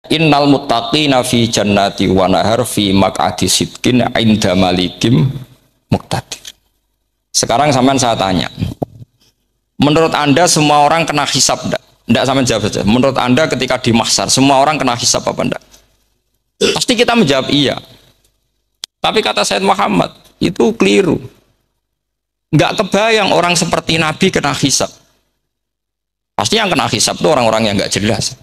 Innal muttaqina fi jannati wa nahar fi maq'adi sidqin 'inda malikim muqtadir. Sekarang sampean saya tanya, menurut Anda semua orang kena hisab enggak? Enggak, sampean jawab saja. Menurut Anda ketika di mahsyar semua orang kena hisab apa enggak? Pasti kita menjawab iya. Tapi kata Sayyid Muhammad, itu keliru. Enggak kebayang orang seperti Nabi kena hisab. Pasti yang kena hisab itu orang-orang yang enggak jelas.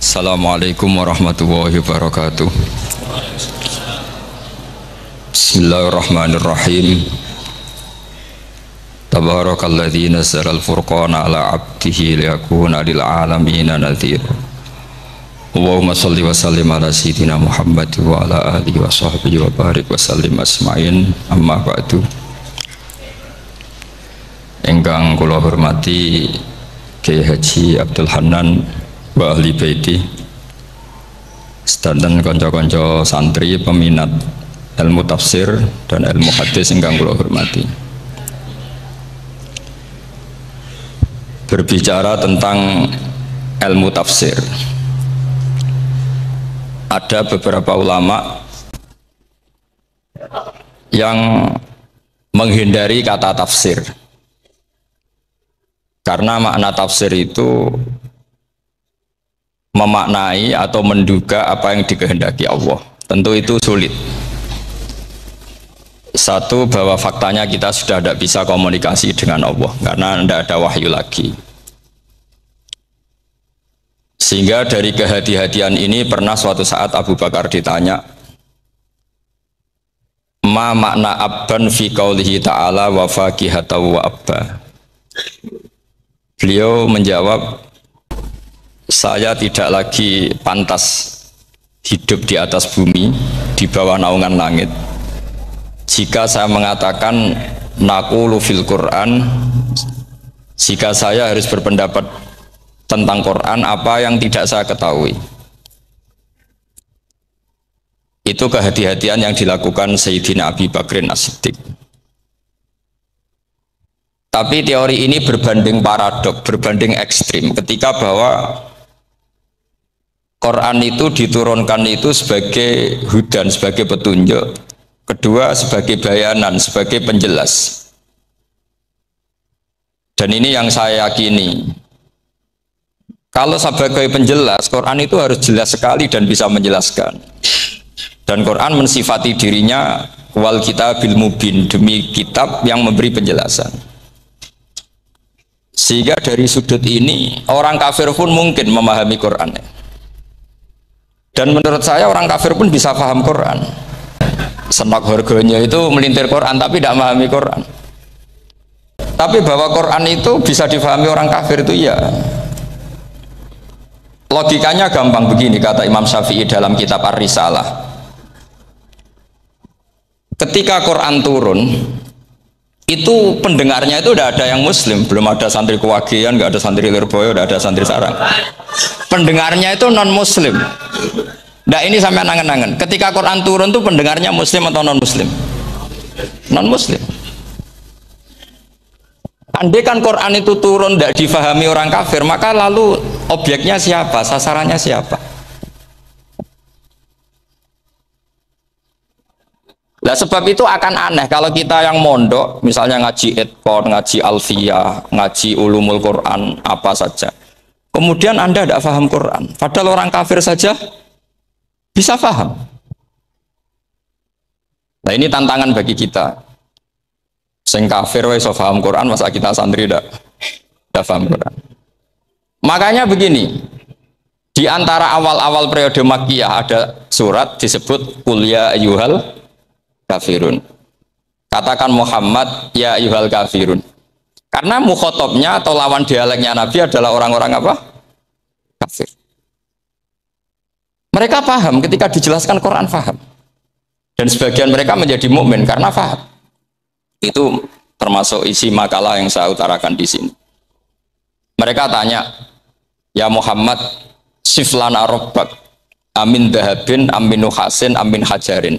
Assalamualaikum warahmatullahi wabarakatuh. Bismillahirrahmanirrahim. Tabarakalladzi nazzala al-furqana ala 'abdihi liyakuna lil 'alamin nadhir. Allahumma shalli wa sallim ala sayyidina Muhammad wa ala alihi wa sahbihi wa barik wa sallim asma'in. Amma ba'du. Ingkang kula hormati Kiai Haji Abdul Hanan wa ahli baiti, sedanten kanca-kanca santri peminat ilmu tafsir dan ilmu hadis ingkang kula hormati. Berbicara tentang ilmu tafsir, ada beberapa ulama yang menghindari kata tafsir karena makna tafsir itu memaknai atau menduga apa yang dikehendaki Allah. Tentu itu sulit. Satu, bahwa faktanya kita sudah tidak bisa komunikasi dengan Allah karena tidak ada wahyu lagi. Sehingga dari kehati-hatian ini pernah suatu saat Abu Bakar ditanya, ma makna abban fi qaulihi ta'ala wa fakihatan wa abba. Beliau menjawab, saya tidak lagi pantas hidup di atas bumi, di bawah naungan langit, jika saya mengatakan naqulu fil Quran, jika saya harus berpendapat tentang Quran apa yang tidak saya ketahui. Itu kehati-hatian yang dilakukan Sayyidina Abi Bakrin As-Siddiq. Tapi teori ini berbanding paradok, berbanding ekstrim, ketika bahwa Quran itu diturunkan itu sebagai hudan, sebagai petunjuk. Kedua, sebagai bayanan, sebagai penjelas. Dan ini yang saya yakini. Kalau sebagai penjelas, Quran itu harus jelas sekali dan bisa menjelaskan. Dan Quran mensifati dirinya wal kitabil mubin, demi kitab yang memberi penjelasan. Sehingga dari sudut ini, orang kafir pun mungkin memahami Quran. Dan menurut saya orang kafir pun bisa paham Quran. Senak harganya itu melintir Quran tapi tidak memahami Quran. Tapi bahwa Quran itu bisa difahami orang kafir itu ya. Logikanya gampang begini, kata Imam Syafi'i dalam kitab Ar-Risalah. Ketika Quran turun, itu pendengarnya itu tidak ada yang muslim, belum ada santri Kewagian, nggak ada santri Lirboyo, nggak ada santri Sarang. Pendengarnya itu non muslim. Nah ini sampai angen-angen, ketika Quran turun tuh pendengarnya muslim atau non muslim? Non muslim. Andai kan Quran itu turun tidak difahami orang kafir, maka lalu objeknya siapa, sasarannya siapa? Nah sebab itu akan aneh kalau kita yang mondok, misalnya ngaji Edpon, ngaji Alfiyah, ngaji Ulumul Quran, apa saja, kemudian Anda tidak paham Quran, padahal orang kafir saja bisa paham. Nah ini tantangan bagi kita. Sing kafir wis iso paham Quran, masa kita santri tidak paham Quran. Makanya begini, di antara awal-awal periode Makkiyah ada surat disebut Qul ya ayyuhal kafirun. Katakan Muhammad ya ayyuhal kafirun. Karena mukhotabnya atau lawan dialeknya Nabi adalah orang-orang apa? Kafir. Mereka paham ketika dijelaskan Quran, paham. Dan sebagian mereka menjadi mukmin karena paham. Itu termasuk isi makalah yang saya utarakan di sini. Mereka tanya, ya Muhammad, siflana robbak, amin dahabin, amin nuhasin, amin hajarin.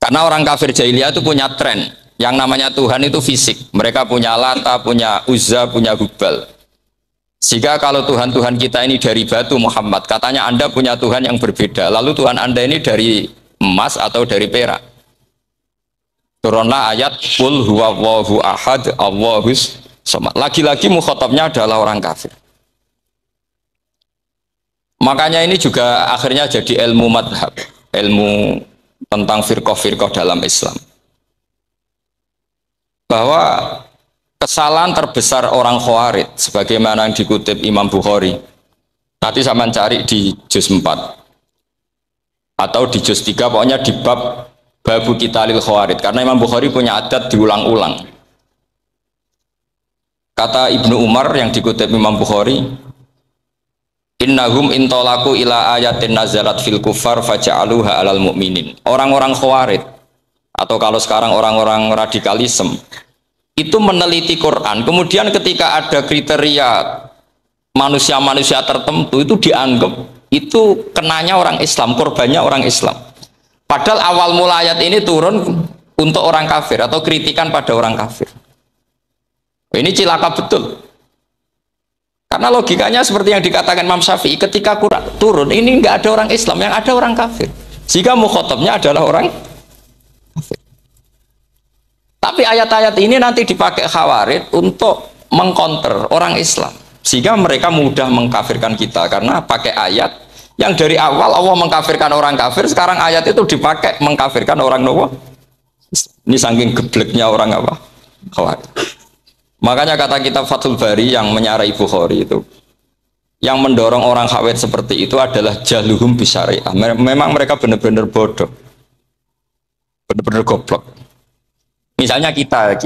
Karena orang kafir jahiliyah itu punya tren. Yang namanya Tuhan itu fisik. Mereka punya Lata, punya Uzza, punya Hubal. Sehingga kalau Tuhan-Tuhan kita ini dari batu Muhammad, katanya Anda punya Tuhan yang berbeda. Lalu Tuhan Anda ini dari emas atau dari perak. Turunlah ayat Qul huwallahu ahad Allahus samad. Lagi-lagi mukhatabnya adalah orang kafir. Makanya ini juga akhirnya jadi ilmu madhab, ilmu tentang firqah-firqah dalam Islam. Bahwa kesalahan terbesar orang Khawarij sebagaimana yang dikutip Imam Bukhari. Nanti saya mencari di juz 4 atau di juz 3, pokoknya di bab Babu Qitalil Khawarij, karena Imam Bukhari punya adat diulang-ulang. Kata Ibnu Umar yang dikutip Imam Bukhari, innahum intolaku ila ayatin nazalat fil kufar faja'aluha alal mu'minin. Orang-orang Khawarij atau kalau sekarang orang-orang radikalisme itu meneliti Quran, kemudian ketika ada kriteria manusia-manusia tertentu itu dianggap itu kenanya orang Islam, korbannya orang Islam. Padahal awal mula ayat ini turun untuk orang kafir atau kritikan pada orang kafir. Ini cilaka betul. Karena logikanya seperti yang dikatakan Imam Syafi'i, ketika Quran turun ini nggak ada orang Islam, yang ada orang kafir. Jika mukhatabnya adalah orang kafir. Tapi ayat-ayat ini nanti dipakai Khawarij untuk mengcounter orang Islam, sehingga mereka mudah mengkafirkan kita karena pakai ayat yang dari awal Allah mengkafirkan orang kafir, sekarang ayat itu dipakai mengkafirkan orang Nawa. Ini saking gebleknya orang apa? Khawarij. Makanya kata kitab Fathul Bari yang menyarai Bukhari itu, yang mendorong orang Khawarij seperti itu adalah jahluhum bisyariah. Memang mereka benar-benar bodoh, benar-benar goblok. Misalnya kita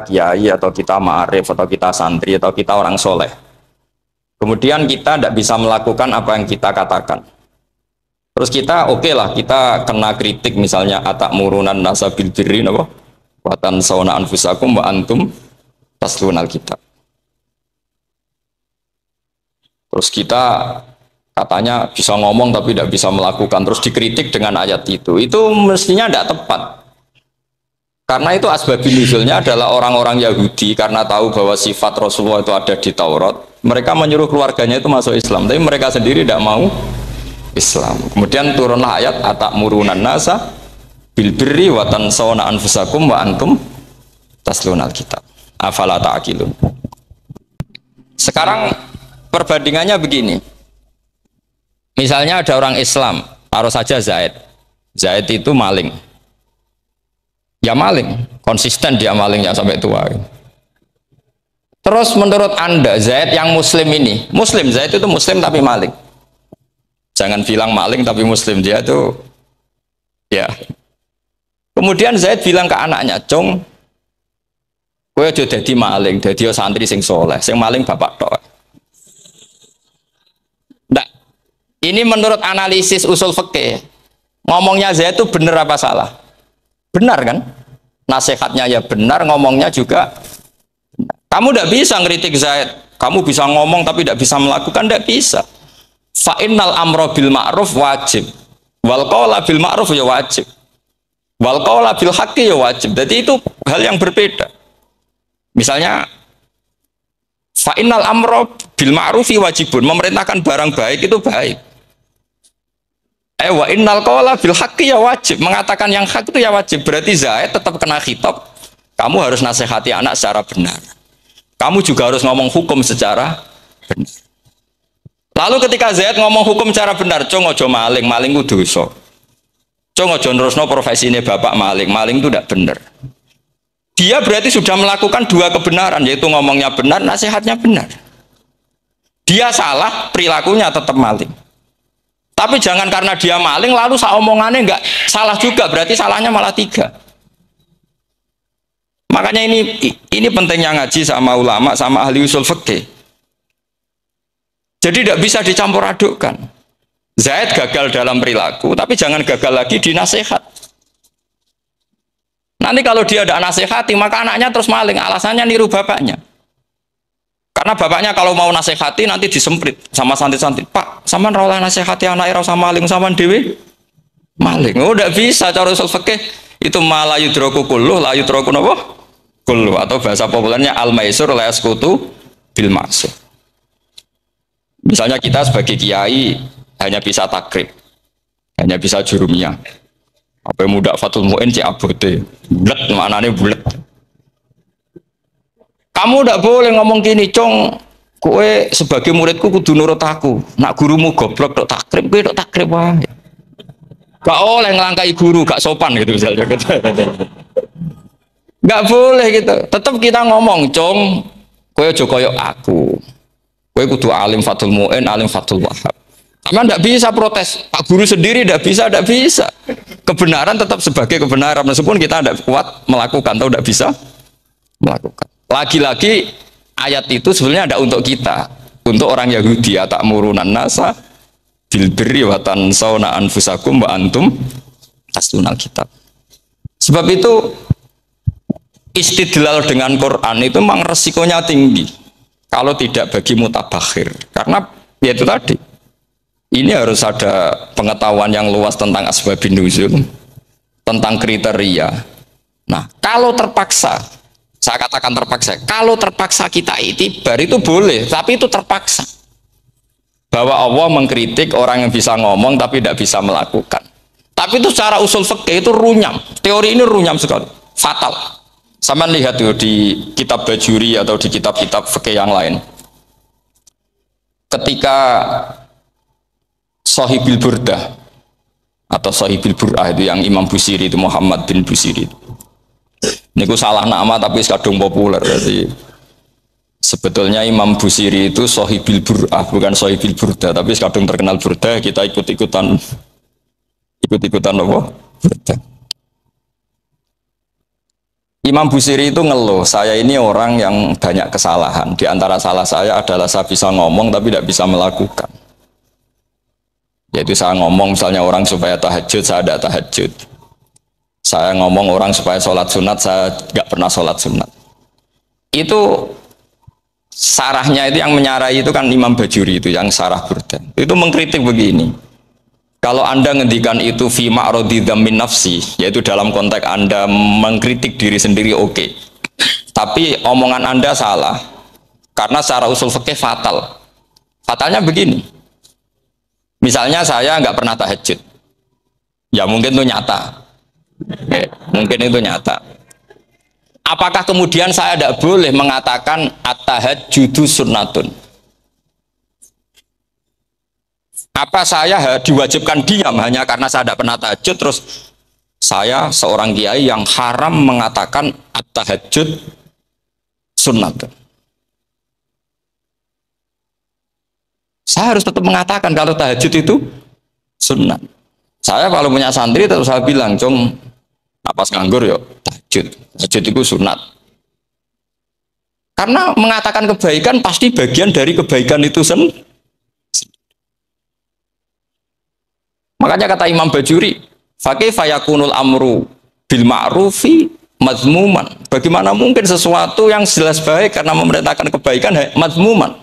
kiai atau kita ma'arif atau kita santri atau kita orang soleh, kemudian kita tidak bisa melakukan apa yang kita katakan, terus kita oke lah, kita kena kritik misalnya atak murunan nasabil birri apa watan sauna anfusakum wa antum taslunal kitab, terus kita katanya bisa ngomong tapi tidak bisa melakukan, terus dikritik dengan ayat itu mestinya tidak tepat. Karena itu asbabun nuzulnya adalah orang-orang Yahudi karena tahu bahwa sifat Rasulullah itu ada di Taurat, mereka menyuruh keluarganya itu masuk Islam, tapi mereka sendiri tidak mau Islam. Kemudian turunlah ayat atakmurunan nasa bil birri wa tansawna anfusakum wa antum taslunal kitab afala ta'qilun. Sekarang perbandingannya begini, misalnya ada orang Islam, taruh saja Zaid itu maling, ya maling, konsisten dia malingnya sampai tua. Terus menurut Anda Zaid yang muslim ini, muslim, Zaid itu muslim tapi maling, jangan bilang maling tapi muslim, dia itu ya. Kemudian Zaid bilang ke anaknya, Cung, kowe aja dadi maling, dadi santri sing soleh, sing maling bapak tok. Nggak, ini menurut analisis usul fikih, ngomongnya Zaid itu benar apa salah? Benar kan? Nasihatnya ya benar, ngomongnya juga benar. Kamu tidak bisa ngeritik Zaid, kamu bisa ngomong tapi tidak bisa melakukan, tidak bisa. Fa'innal amro bil ma'ruf wajib, wal qawla bil ma'ruf ya wajib, wal qawla bil haqqi ya wajib. Jadi itu hal yang berbeda. Misalnya fa'innal amro bil ma'rufi wajibun, memerintahkan barang baik itu baik. Wa innal qawla bil haqqi ya wajib, mengatakan yang hak itu ya wajib. Berarti Zaid tetap kena khitab, kamu harus nasihati anak secara benar, kamu juga harus ngomong hukum secara benar. Lalu ketika Zaid ngomong hukum secara benar, Cung ojo maling, maling itu dosa, Cung ojo nerusno profesi ini bapak maling, maling itu tidak benar. Dia berarti sudah melakukan dua kebenaran, yaitu ngomongnya benar, nasihatnya benar. Dia salah, perilakunya tetap maling. Tapi jangan karena dia maling lalu omongannya enggak salah juga, berarti salahnya malah tiga. Makanya ini pentingnya ngaji sama ulama sama ahli usul fikih. Jadi tidak bisa dicampur adukkan. Zaid gagal dalam perilaku, tapi jangan gagal lagi di nasihat. Nanti kalau dia tidak nasihati, maka anaknya terus maling, alasannya niru bapaknya. Karena bapaknya kalau mau nasihati nanti disemprit sama santri-santri, Pak, sama rawlah nasihati anak era sama maling sama dewi maling. Oh, tidak bisa cara usul fikih. Itu malah yudroku kulluh, la yudroku napa? Kulluh, atau bahasa populernya al-maisur la yasqutu bil maksud. Misalnya kita sebagai kiai hanya bisa takrib, hanya bisa jurumiyah. Apa yang muda Fatul Mu'in cik abote, bulet maknanya bulet. Kamu tidak boleh ngomong gini, Cong. Kowe sebagai muridku kudu nurut aku. Nak gurumu goblok tok takrib, kowe tok takrib wae. Gak oleh ngelangkai guru, gak sopan gitu misalnya. Gak boleh gitu. Tetap kita ngomong, Cong. Kowe aja koyo aku. Kowe kudu alim Fatul Mu'in, alim Fatul Wahab. Karena tidak bisa protes. Pak guru sendiri tidak bisa, tidak bisa. Kebenaran tetap sebagai kebenaran meskipun kita tidak kuat melakukan atau tidak bisa melakukan. Lagi-lagi ayat itu sebenarnya ada untuk kita, untuk orang Yahudi, atamuruna nasa bil birri wa tansawna anfusakum wa antum taslunal kitab. Sebab itu istidlal dengan Quran itu memang resikonya tinggi kalau tidak bagi mutabakhir, karena ya itu tadi, ini harus ada pengetahuan yang luas tentang asbabun nuzul, tentang kriteria. Nah, kalau terpaksa, saya katakan terpaksa, kalau terpaksa kita itibar itu boleh, tapi itu terpaksa. Bahwa Allah mengkritik orang yang bisa ngomong tapi tidak bisa melakukan. Tapi itu secara usul fikih itu runyam. Teori ini runyam sekali, fatal. Sama lihat tuh di kitab Bajuri atau di kitab-kitab fikih yang lain. Ketika Shahibil Burdah atau Shahibil Bur'ah itu yang Imam Busiri itu, Muhammad bin Busiri itu. Ini salah nama tapi kadung populer. Jadi sebetulnya Imam Busiri itu Shahibil Bur'ah, bukan Shahibil Burdah, tapi kadung terkenal Burdah, kita ikut-ikutan apa? Burdah. Imam Busiri itu ngeluh, saya ini orang yang banyak kesalahan. Di antara salah saya adalah saya bisa ngomong tapi tidak bisa melakukan. Yaitu saya ngomong misalnya orang supaya tahajud, saya tidak tahajud. Saya ngomong orang supaya sholat sunat, saya nggak pernah sholat sunat. Itu sarahnya itu yang menyarai itu kan Imam Bajuri itu yang sarah Burdan. Itu mengkritik begini. Kalau Anda ngendikan itu fi ma'radi dzammin nafsi, yaitu dalam konteks Anda mengkritik diri sendiri oke. Tapi omongan Anda salah. Karena secara usul fikih fatal. Fatalnya begini. Misalnya saya nggak pernah tahajud. Ya mungkin itu nyata. Mungkin itu nyata. Apakah kemudian saya tidak boleh mengatakan at-tahajjudu sunnatun? Apa saya diwajibkan diam hanya karena saya tidak pernah tahajud, terus saya seorang kiai yang haram mengatakan at-tahajjud sunnatun? Saya harus tetap mengatakan kalau tahajud itu sunnah. Saya kalau punya santri terus saya bilang, Cong, napas nganggur yuk tahajud. Tahajud itu sunat. Karena mengatakan kebaikan pasti bagian dari kebaikan itu sendiri. Makanya kata Imam Bajuri, faqih fayakunul amru bil ma'rufi mazmuman. Bagaimana mungkin sesuatu yang jelas baik karena memerintahkan kebaikan mazmuman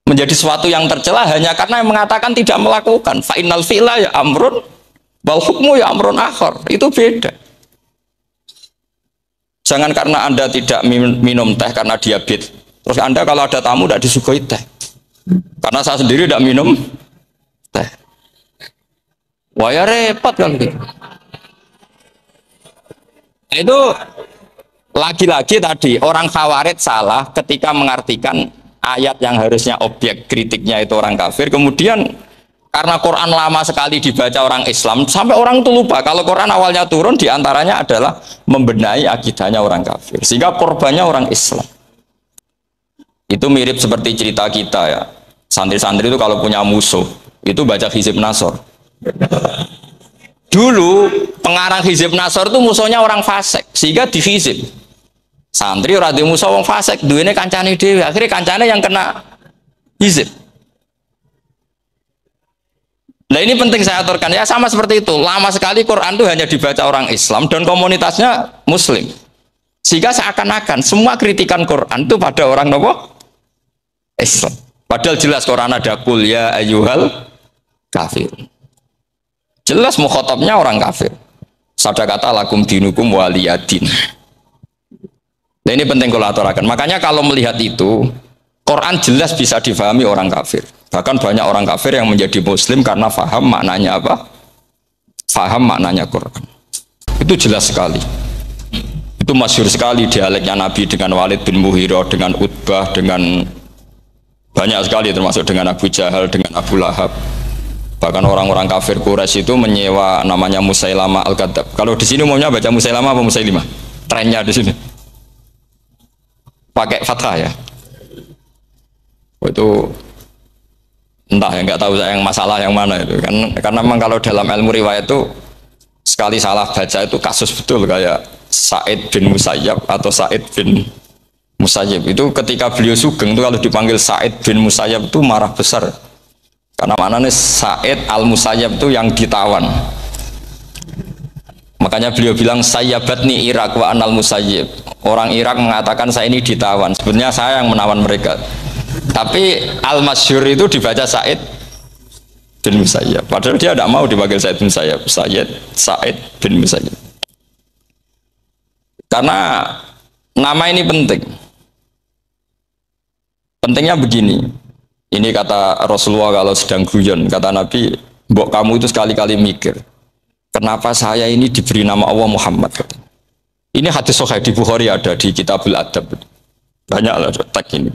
menjadi sesuatu yang tercela hanya karena yang mengatakan tidak melakukan. Fa innal fi'la ya amrun wal hukmu ya amrun akhar. Itu beda. Jangan karena Anda tidak minum teh karena diabetes, terus Anda kalau ada tamu tidak disuguhi teh. Karena saya sendiri tidak minum teh. Wah ya repot kan gitu. Itu lagi-lagi tadi orang Khawarij salah ketika mengartikan ayat yang harusnya objek kritiknya itu orang kafir, kemudian karena Quran lama sekali dibaca orang Islam sampai orang itu lupa kalau Quran awalnya turun diantaranya adalah membenahi akidahnya orang kafir, sehingga korbannya orang Islam. Itu mirip seperti cerita kita ya, santri-santri itu kalau punya musuh itu baca Hizib Nasor. Dulu pengarang Hizib Nasor itu musuhnya orang fasik, sehingga dihizib. Santri ora duwe musuh wong fasik, duwene kancane dhewe, akhirnya kancane yang kena hizib. Nah ini penting saya aturkan ya, sama seperti itu. Lama sekali Quran itu hanya dibaca orang Islam dan komunitasnya Muslim, sehingga seakan-akan semua kritikan Quran itu pada orang nopo Islam. Padahal jelas Quran ada kul ya ayyuhal kafir. Jelas mukhatabnya orang kafir. Sabda kata lakum dinukum waliyadin. Nah, ini penting kalau aturakan. Makanya kalau melihat itu, Quran jelas bisa difahami orang kafir. Bahkan banyak orang kafir yang menjadi muslim karena faham maknanya apa? Faham maknanya Quran. Itu jelas sekali. Itu masyhur sekali dialeknya Nabi dengan Walid bin Mughirah, dengan Utbah, dengan banyak sekali termasuk dengan Abu Jahal, dengan Abu Lahab. Bahkan orang-orang kafir Quraisy itu menyewa namanya Musailamah Al-Kadzab. Kalau di sini umumnya baca Musailamah apa Musailimah? Trennya di sini. Pakai fathah ya. Itu entah ya, nggak tahu saya yang masalah yang mana itu kan, karena memang kalau dalam ilmu riwayat itu sekali salah baca itu kasus betul, kayak Sa'id bin Musayyab atau Sa'id bin Musayyib itu ketika beliau sugeng itu kalau dipanggil Sa'id bin Musayyab itu marah besar karena maknanya Sa'id al-Musayyab itu yang ditawan, makanya beliau bilang sayyabatni Irak wa anal Musayyib, orang Irak mengatakan saya ini ditawan, sebenarnya saya yang menawan mereka. Tapi al-masyhur itu dibaca Sa'id bin Musayyab. Padahal dia tidak mau dipanggil Sa'id bin Musayyab. Sa'id bin Musayyab. Karena nama ini penting. Pentingnya begini. Ini kata Rasulullah kalau sedang guyon. Kata Nabi, mbok kamu itu sekali-kali mikir. Kenapa saya ini diberi nama Allah Muhammad? Ini hadis sahih di Bukhari, ada di Kitabul Adab. Banyaklah tag ini.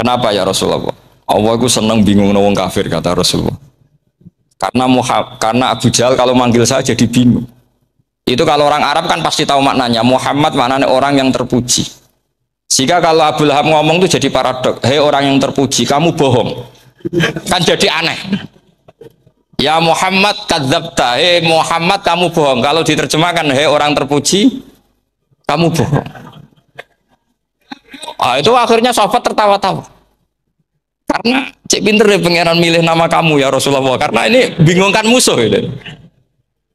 Kenapa ya Rasulullah? Allah itu senang bingung wong kafir, kata Rasulullah. Karena Abu Jahal kalau manggil saya jadi bingung. Itu kalau orang Arab kan pasti tahu maknanya. Muhammad maknanya orang yang terpuji. Sehingga kalau Abu Lahab ngomong itu jadi paradok. Hei orang yang terpuji, kamu bohong. Kan jadi aneh. Ya Muhammad kadzabta. Hei Muhammad kamu bohong. Kalau diterjemahkan hei orang terpuji, kamu bohong. Itu akhirnya sahabat tertawa-tawa. Karena cek pinter deh pangeran milih nama kamu ya Rasulullah. Karena ini bingungkan musuh ini.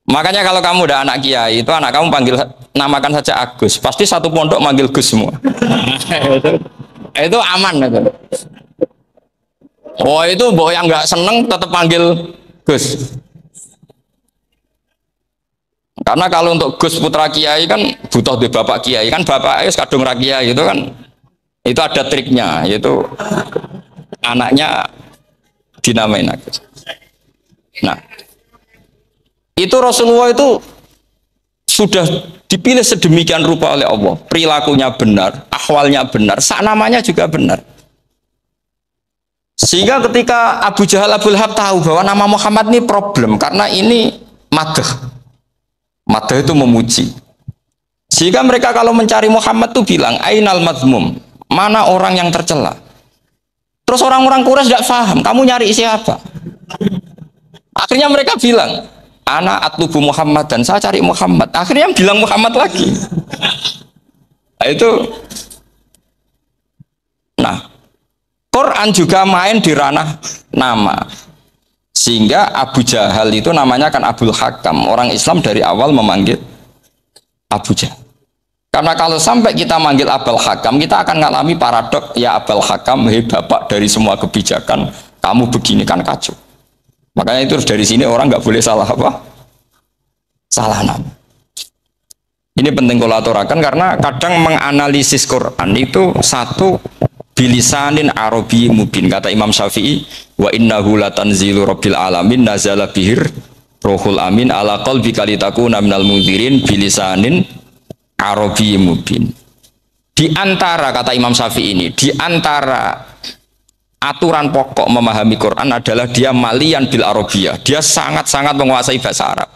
Makanya kalau kamu udah anak kiai, itu anak kamu panggil namakan saja Agus. Pasti satu pondok manggil Gus semua. Itu aman itu. Oh itu boh yang nggak seneng tetap panggil Gus. Karena kalau untuk Gus putra kiai kan butuh di bapak kiai, kan bapak ayus kadung rakyai itu kan. Itu ada triknya, yaitu anaknya dinamain Agus. Nah, itu Rasulullah itu sudah dipilih sedemikian rupa oleh Allah. Perilakunya benar, ahwalnya benar, sak namanya juga benar. Sehingga ketika Abu Jahal, Abu Lahab tahu bahwa nama Muhammad ini problem, karena ini madah. Madah itu memuji. Sehingga mereka kalau mencari Muhammad itu bilang, Ainal madmum. Mana orang yang tercela? Terus orang-orang Quraisy tidak paham, kamu nyari siapa? Akhirnya mereka bilang, ana atlubu Muhammad, dan saya cari Muhammad. Akhirnya bilang Muhammad lagi. Nah, itu. Nah, Quran juga main di ranah nama. Sehingga Abu Jahal itu namanya kan Abul Hakam. Orang Islam dari awal memanggil Abu Jahal. Karena kalau sampai kita manggil Abul Hakam, kita akan mengalami paradok, ya Abul Hakam, hei bapak dari semua kebijakan, kamu begini kan kacau. Makanya itu dari sini orang nggak boleh salah apa? Salah nama. Ini penting kalau aturakan karena kadang menganalisis Quran itu satu bilisanin Arabi mubin, kata Imam Syafi'i, wa innahu latanzilu rabbil alamin nazala bihir rohul amin ala qalbika litakuna minal mudhirin bilisanin Arabi mubin. Di antara, kata Imam Syafi'i ini, di antara aturan pokok memahami Quran adalah dia malian bil Arabiyah. Dia sangat-sangat menguasai bahasa Arab.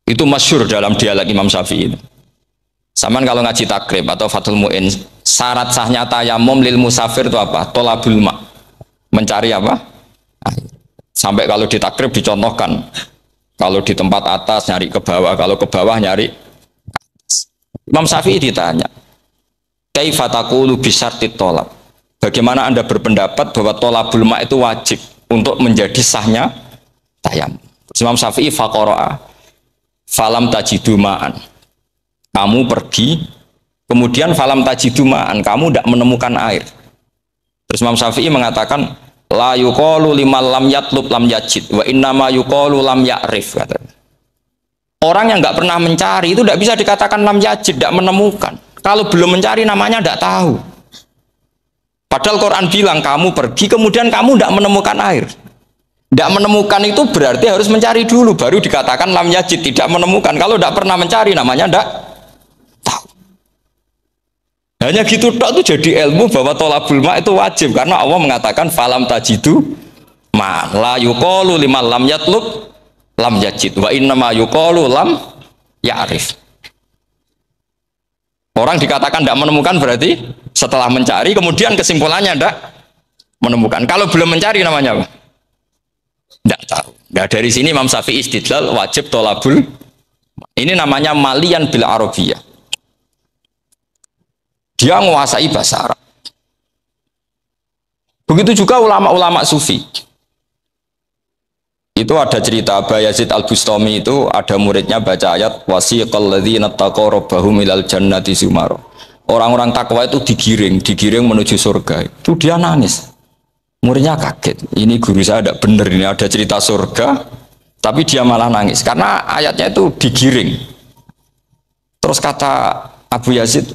Itu masyhur dalam dialek Imam Syafi'i ini. Saman kalau ngaji takrib atau Fathul Mu'in, syarat sahnya tayamum lil musafir itu apa? Tolabul ma. Mencari apa? Air. Sampai kalau di takrib dicontohkan. Kalau di tempat atas nyari ke bawah, kalau ke bawah nyari. Imam Syafi'i ditanya, kaifa taqulu bi syartit tolab? Bagaimana Anda berpendapat bahwa tolabul ma itu wajib untuk menjadi sahnya tayamum? Imam Syafi'i faqara'a falam tajidu ma'an. Kamu pergi, kemudian falam tajidu ma'an, kamu tidak menemukan air. Terus Imam Syafi'i mengatakan, la yuqalu liman lam yatlub lam yajid wa innama yuqalu lam ya'rif. Orang yang nggak pernah mencari itu tidak bisa dikatakan lam yajid, tidak menemukan. Kalau belum mencari namanya tidak tahu. Padahal Quran bilang kamu pergi kemudian kamu tidak menemukan air. Tidak menemukan itu berarti harus mencari dulu baru dikatakan lam yajid, tidak menemukan. Kalau tidak pernah mencari namanya tidak tahu. Hanya gitu tok itu jadi ilmu bahwa tolabul ma itu wajib karena Allah mengatakan falam tajidu ma la yuqalu liman lam yatlub lam yajid wa innama yuqalu lam ya'rif. Orang dikatakan tidak menemukan berarti setelah mencari kemudian kesimpulannya tidak menemukan. Kalau belum mencari namanya apa? Tidak tahu. Nah, dari sini Imam Syafi'i istidlal wajib tolabul. Ini namanya malian bil arabiyah. Dia menguasai bahasa Arab. Begitu juga ulama-ulama sufi. Itu ada cerita Aba Yazid Al-Bustami itu ada muridnya baca ayat wasiqal ladzina taqaw rabbahum ilal jannati zumara. Orang-orang takwa itu digiring menuju surga. Itu dia nangis. Muridnya kaget. Ini guru saya tidak benar, ini ada cerita surga, tapi dia malah nangis karena ayatnya itu digiring. Terus kata Abu Yazid,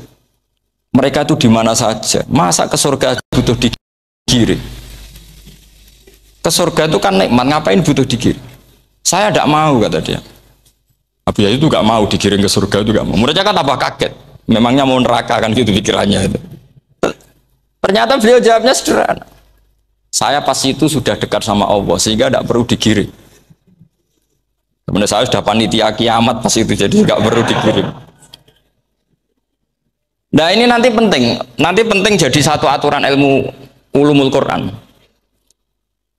mereka itu di mana saja? Masa ke surga butuh digiring? Ke surga itu kan nikmat, ngapain butuh digiring? Saya tidak mau, kata dia. Abu Yazid itu gak mau digiring ke surga, itu gak mau. Muridnya kan tambah kaget, memangnya mau neraka kan gitu pikirannya itu. Ternyata beliau jawabnya sederhana. Saya pas itu sudah dekat sama Allah sehingga tidak perlu digiring. Sebenarnya saya sudah panitia kiamat pas itu, jadi nggak perlu digiring. Nah ini nanti penting jadi satu aturan ilmu ulumul Quran.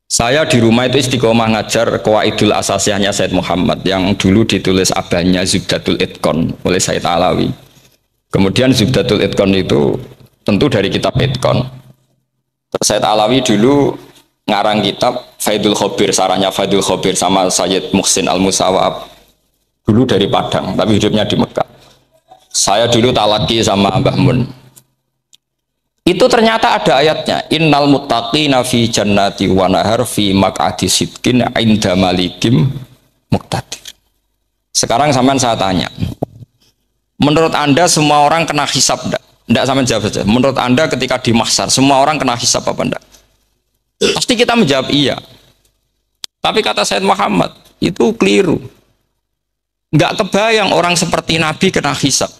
Saya di rumah itu istiqomah ngajar Qawaidul Asasiyahnya Said Muhammad yang dulu ditulis abahnya Zubdatul Itqan oleh Said Alawi. Kemudian Zubdatul Itqan itu tentu dari kitab Itqan. Said Alawi dulu ngarang kitab Faidul Khobir, sarahnya Faidul Khobir sama Sayyid Muhsin Al-Musawab. Dulu dari Padang, tapi hidupnya di Mekah. Saya dulu talaki sama Mbah Mun. Itu ternyata ada ayatnya innal muttaqina fi jannati wa nahar fi maq'adi sidqin 'inda malikim muqtadir. Sekarang sampean saya tanya, menurut Anda semua orang kena hisab enggak? Enggak, sampean jawab saja. Menurut Anda ketika di mahsyar semua orang kena hisab apa enggak? Pasti kita menjawab iya. Tapi kata Said Muhammad itu keliru. Enggak kebayang orang seperti Nabi kena hisab.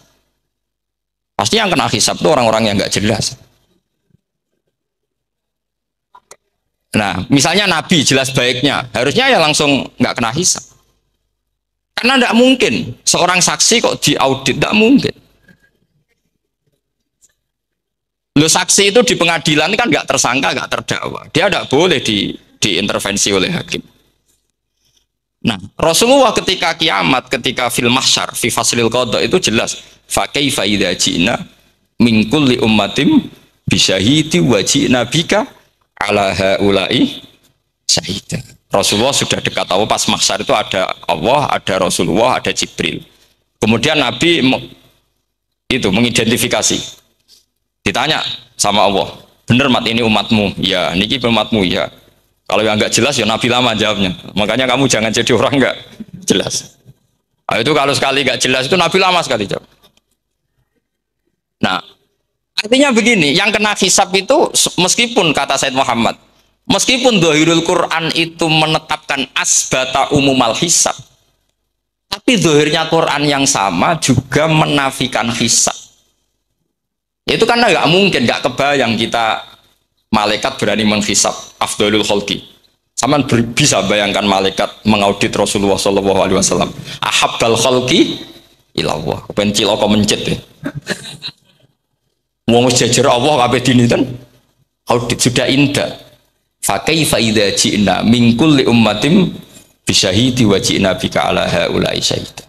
Pasti yang kena hisab itu orang-orang yang enggak jelas. Nah, misalnya Nabi jelas baiknya, harusnya ya langsung nggak kena hisab. Karena tidak mungkin seorang saksi kok diaudit, tidak mungkin. Lo saksi itu di pengadilan kan nggak tersangka, nggak terdakwa, dia tidak boleh diintervensi oleh hakim. Nah, Rasulullah ketika kiamat, ketika fil mahsyar, fi faslil qada itu jelas. Fa kaifa idza ji'na min kulli ummatin bisyahidi wa ji'na bika ala haula'i syahidah. Rasulullah sudah dekat Allah, pas mahsyar itu ada Allah, ada Rasulullah, ada Jibril. Kemudian Nabi itu mengidentifikasi. Ditanya sama Allah, bener mat ini umatmu? Ya, niki umatmu ya. Kalau yang enggak jelas ya Nabi lama jawabnya. Makanya kamu jangan jadi orang enggak jelas. Nah, itu kalau sekali enggak jelas itu Nabi lama sekali jawab. Nah, artinya begini, yang kena hisab itu meskipun kata Said Muhammad, meskipun Dhahirul Quran itu menetapkan asbata umumal hisab, tapi zahirnya Quran yang sama juga menafikan hisab. Itu karena nggak mungkin, nggak kebayang kita malaikat berani menghisab afdalul khalqi. Sama bisa bayangkan malaikat mengaudit Rasulullah SAW. Ahabbal khalqi ilallah. Pencil kok mencet ya. Wong jajar Allah kabeh dinten audit sudah indah. Fa kaifa idza ji'na min kulli ummatin bisyahidi wa ji'na bika ala haula'i syahida.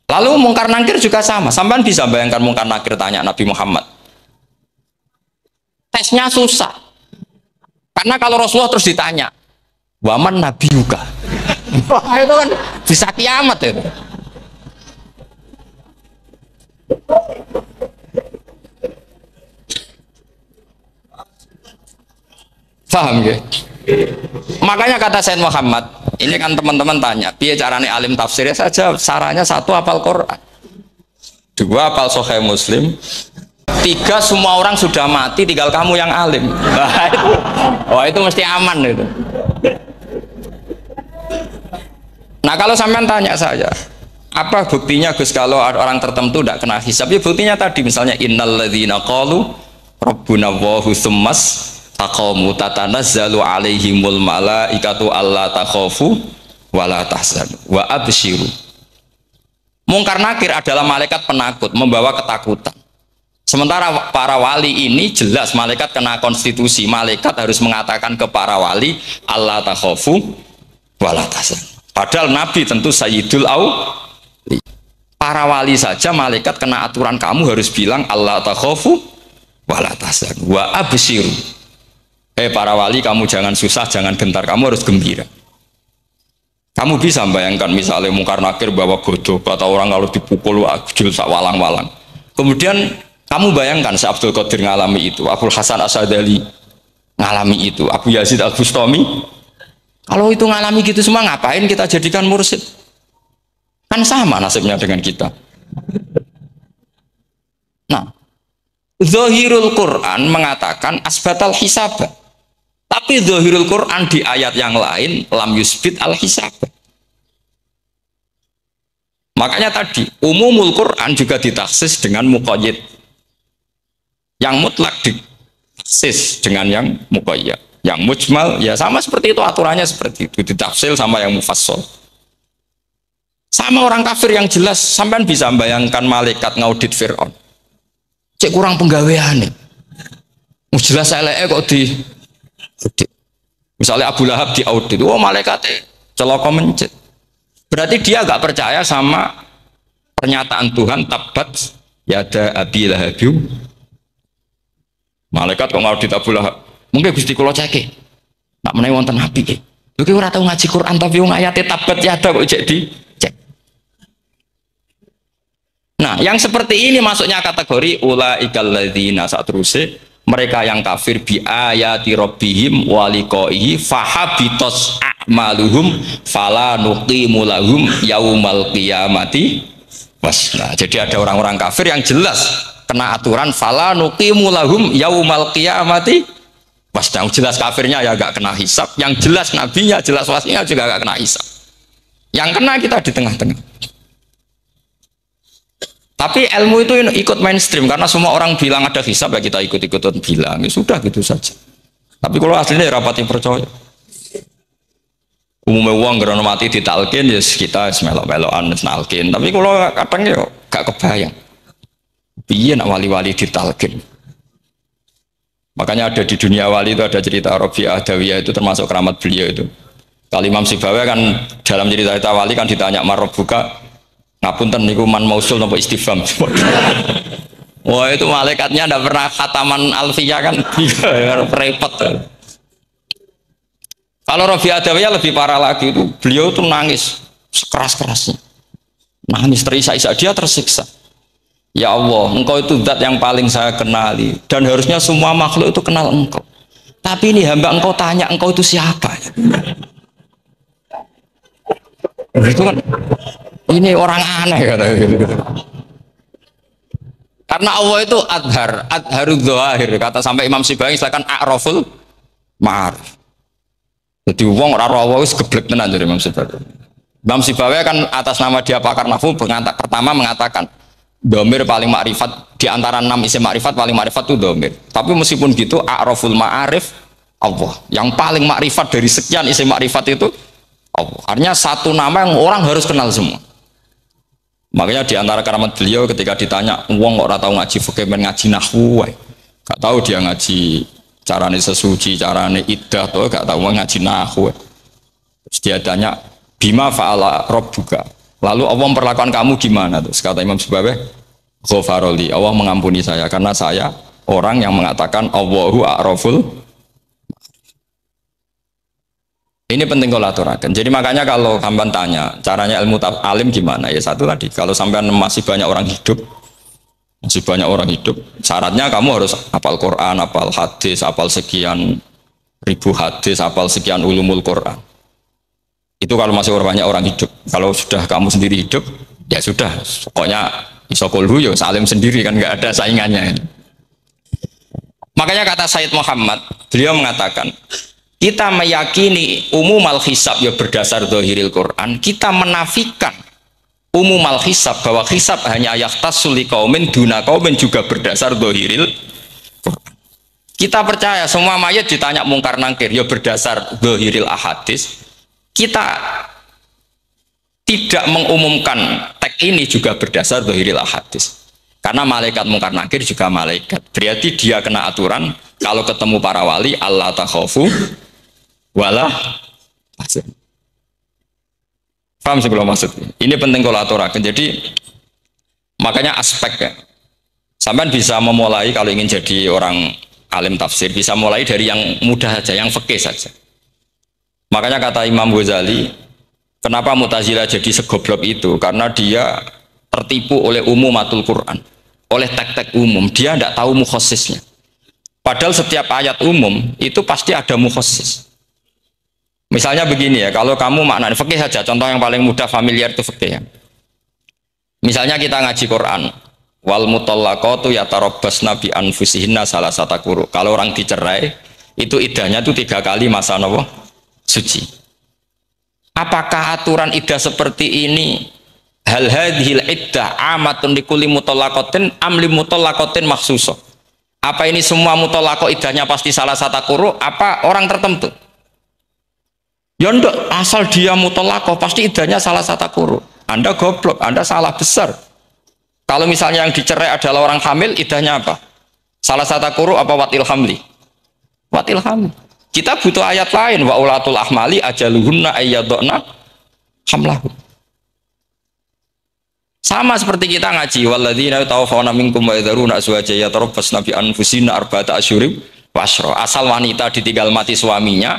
Lalu mungkar nakir juga sama. Sampean bisa bayangkan mungkar nakir tanya Nabi Muhammad. Tesnya susah. Karena kalau Rasulullah terus ditanya, "Waman nabiyuka?" Wah, itu kan bisa kiamat itu. Paham ya? Makanya kata Said Muhammad, Ini kan teman-teman tanya, piye carane alim tafsirnya saja, sarannya satu hafal Quran, dua hafal Sahih Muslim, tiga semua orang sudah mati, tinggal kamu yang alim. Wah itu mesti aman itu. Nah kalau sampean tanya saya, apa buktinya Gus kalau orang tertentu tidak kena hisab? Ya buktinya tadi misalnya innalladzina qalu rabbuna Allahu tsummas taqamu tatanazzalu alaihimul malaikatu alla takhafu wala tahzanu wa absyiru. Mungkar nakir adalah malaikat penakut membawa ketakutan. Sementara para wali ini jelas malaikat kena konstitusi, malaikat harus mengatakan ke para wali alla takhafu wala tahzanu. Padahal Nabi tentu Sayyidul Awli. Para wali saja malaikat kena aturan kamu harus bilang alla takhafu wala tahzanu wa absyiru. Para wali kamu jangan susah, jangan gentar, kamu harus gembira. Kamu bisa bayangkan misalnya Mungkar Nakir bawa godok, kata orang kalau dipukul ajul sak walang-walang. Kemudian kamu bayangkan Syekh Abdul Qadir ngalami itu, Abdul Hasan Asyadali ngalami itu, Abu Yazid Al-Bustami. Kalau itu ngalami gitu semua, ngapain kita jadikan mursyid? Kan sama nasibnya dengan kita. Nah, Zahirul Quran mengatakan asbatal hisab. Tapi Zahirul Quran di ayat yang lain lam yusbit al hisab. Makanya tadi umumul Quran juga ditaksis dengan muqayyid. Yang mutlak ditaksis dengan yang muqayyad. Yang mujmal ya sama seperti itu, aturannya seperti itu, ditafsir sama yang mufassal. Sama orang kafir yang jelas, sampean bisa bayangkan malaikat ngaudit Fir'aun. Cek kurang penggawean nih. Jelas eleke kok di audit. Misalnya Abu Lahab di audit, oh malaikatnya celaka mencet. Berarti dia agak percaya sama pernyataan Tuhan tabat yada abi lahabiu. Malaikat kok ngaudit Abu Lahab. Mungkin Gusti kula ceke. Nak menawi wonten api iki. Lho ki ora tau ngaji Quran tapi wong ayate tabat yada kok cek di cek. Nah, yang seperti ini masuknya kategori ulaikal ladzina satruse mereka yang kafir bi ayati rabbihim wa liqaihi fahabitos a'maluhum fala nuqimu lahum yaumal qiyamati wasna. Jadi ada orang-orang kafir yang jelas kena aturan fala nuqimu lahum yaumal qiyamati wasna. Jelas kafirnya ya gak kena hisab, yang jelas nabinya, jelas wasinya juga gak kena hisab. Yang kena kita di tengah-tengah. Tapi ilmu itu ikut mainstream karena semua orang bilang ada hisab ya kita ikut-ikutan bilang, ya sudah gitu saja. Tapi kalau aslinya ya rapati percaya. Umumnya uang karena mati ditalkin ya kita melok-melokan nalkin. Tapi kalau kadang ya gak kebayang. Piye nak wali-wali ditalkin. Makanya ada di dunia wali itu ada cerita Rabi'ah Adawiyah itu termasuk keramat beliau itu. Kali Imam Sibawi kan dalam cerita wali kan ditanya marbuka ngapunten niku man mausul napa istifham. Wah itu malaikatnya ndak pernah khataman alfiyah kan repot. Kalau Rabi'ah Adawiyah lebih parah lagi itu beliau tuh nangis sekeras-kerasnya. Nangis terisak-isak, dia tersiksa. Ya Allah, engkau itu zat yang paling saya kenali dan harusnya semua makhluk itu kenal engkau. Tapi ini hamba engkau tanya engkau itu siapa? Itu kan ini orang aneh katanya. Karena Allah itu adharud dzahir kata sampai Imam Sibawi silakan a'raful ma'arif. Jadi wong ora ora Allah wis geblek tenan dari Imam Sibawi. Imam Sibawi kan atas nama dia pakar nahwu pertama mengatakan domir paling makrifat di antara 6 isim makrifat paling makrifat itu domir. Tapi meskipun gitu a'raful ma'arif Allah. Yang paling makrifat dari sekian isim makrifat itu Allah. Artinya satu nama yang orang harus kenal semua. Makanya di antara keramat beliau ketika ditanya wong kok ora tau ngaji fikih men ngaji nahwu wae. Gak tahu dia ngaji carane sesuci, carane iddah tuh gak tahu ngaji nahwu. Terus dia tanya bima fa'ala rabbuka. Lalu Allah memperlakukan kamu gimana? Terus kata Imam Sibawi, ghafaroli, Allah mengampuni saya karena saya orang yang mengatakan Allahu a'raful. Ini penting kalau aturakan. Jadi makanya kalau sampean tanya caranya ilmu alim gimana? Ya satu tadi, kalau sampean masih banyak orang hidup, syaratnya kamu harus hafal Quran, hafal hadis, hafal sekian ribu hadis, hafal sekian ulumul Quran. Itu kalau masih banyak orang hidup. Kalau sudah kamu sendiri hidup, ya sudah. Pokoknya iso kulhu ya salim sendiri kan nggak ada saingannya. Makanya kata Said Muhammad, beliau mengatakan, kita meyakini umumal hisab ya berdasar zahiril Quran, kita menafikan umumal hisab bahwa hisab hanya yahtassul liqaumin duna qaumin juga berdasar zahiril Quran. Kita percaya semua mayat ditanya mungkar nangkir ya berdasar zahiril ahadis. Kita tidak mengumumkan teks ini juga berdasar zahiril ahadis. Karena malaikat mungkar nakir juga malaikat. Berarti dia kena aturan kalau ketemu para wali Allah takhafu wala tahzan. Paham sebelum maksud? Ini penting kalau aturakan. Jadi makanya aspeknya sampean bisa memulai kalau ingin jadi orang alim tafsir bisa mulai dari yang mudah saja, yang fikih saja. Makanya kata Imam Ghazali, kenapa Mu'tazilah jadi segoblok itu? Karena dia tertipu oleh umumatul Quran, oleh teks-teks umum. Dia tidak tahu mukhasisnya. Padahal setiap ayat umum itu pasti ada mukhasis. Misalnya begini ya, kalau kamu maknanya fikih saja, contoh yang paling mudah familiar itu fikih ya. Misalnya kita ngaji Quran, wal mutallaqatu yatarabbasna bi anfusihinna salasata quru. Kalau orang dicerai, itu iddahnya itu 3 kali masa nopo suci. Apakah aturan iddah seperti ini hal hadhil iddah amatun likulli mutallaqatin am li mutallaqatin makhsusah? Apa ini semua mutallaqah iddahnya pasti salah satu quru apa orang tertentu? Ya enggak, asal dia mutallaqah pasti iddahnya salah satu quru. Anda goblok, Anda salah besar. Kalau misalnya yang dicerai adalah orang hamil, iddahnya apa? Salah satu quru apa watil hamli? Watil hamli. Kita butuh ayat lain, wa ulatul ahmali ajaluhunna ayyadna hamlahu. Sama seperti kita ngaji walladzina tawaffawna minkum wa yadharuna azwaja yatarabbasna bi anfusina arba'ata asyhurin wa asyra. Asal wanita ditinggal mati suaminya,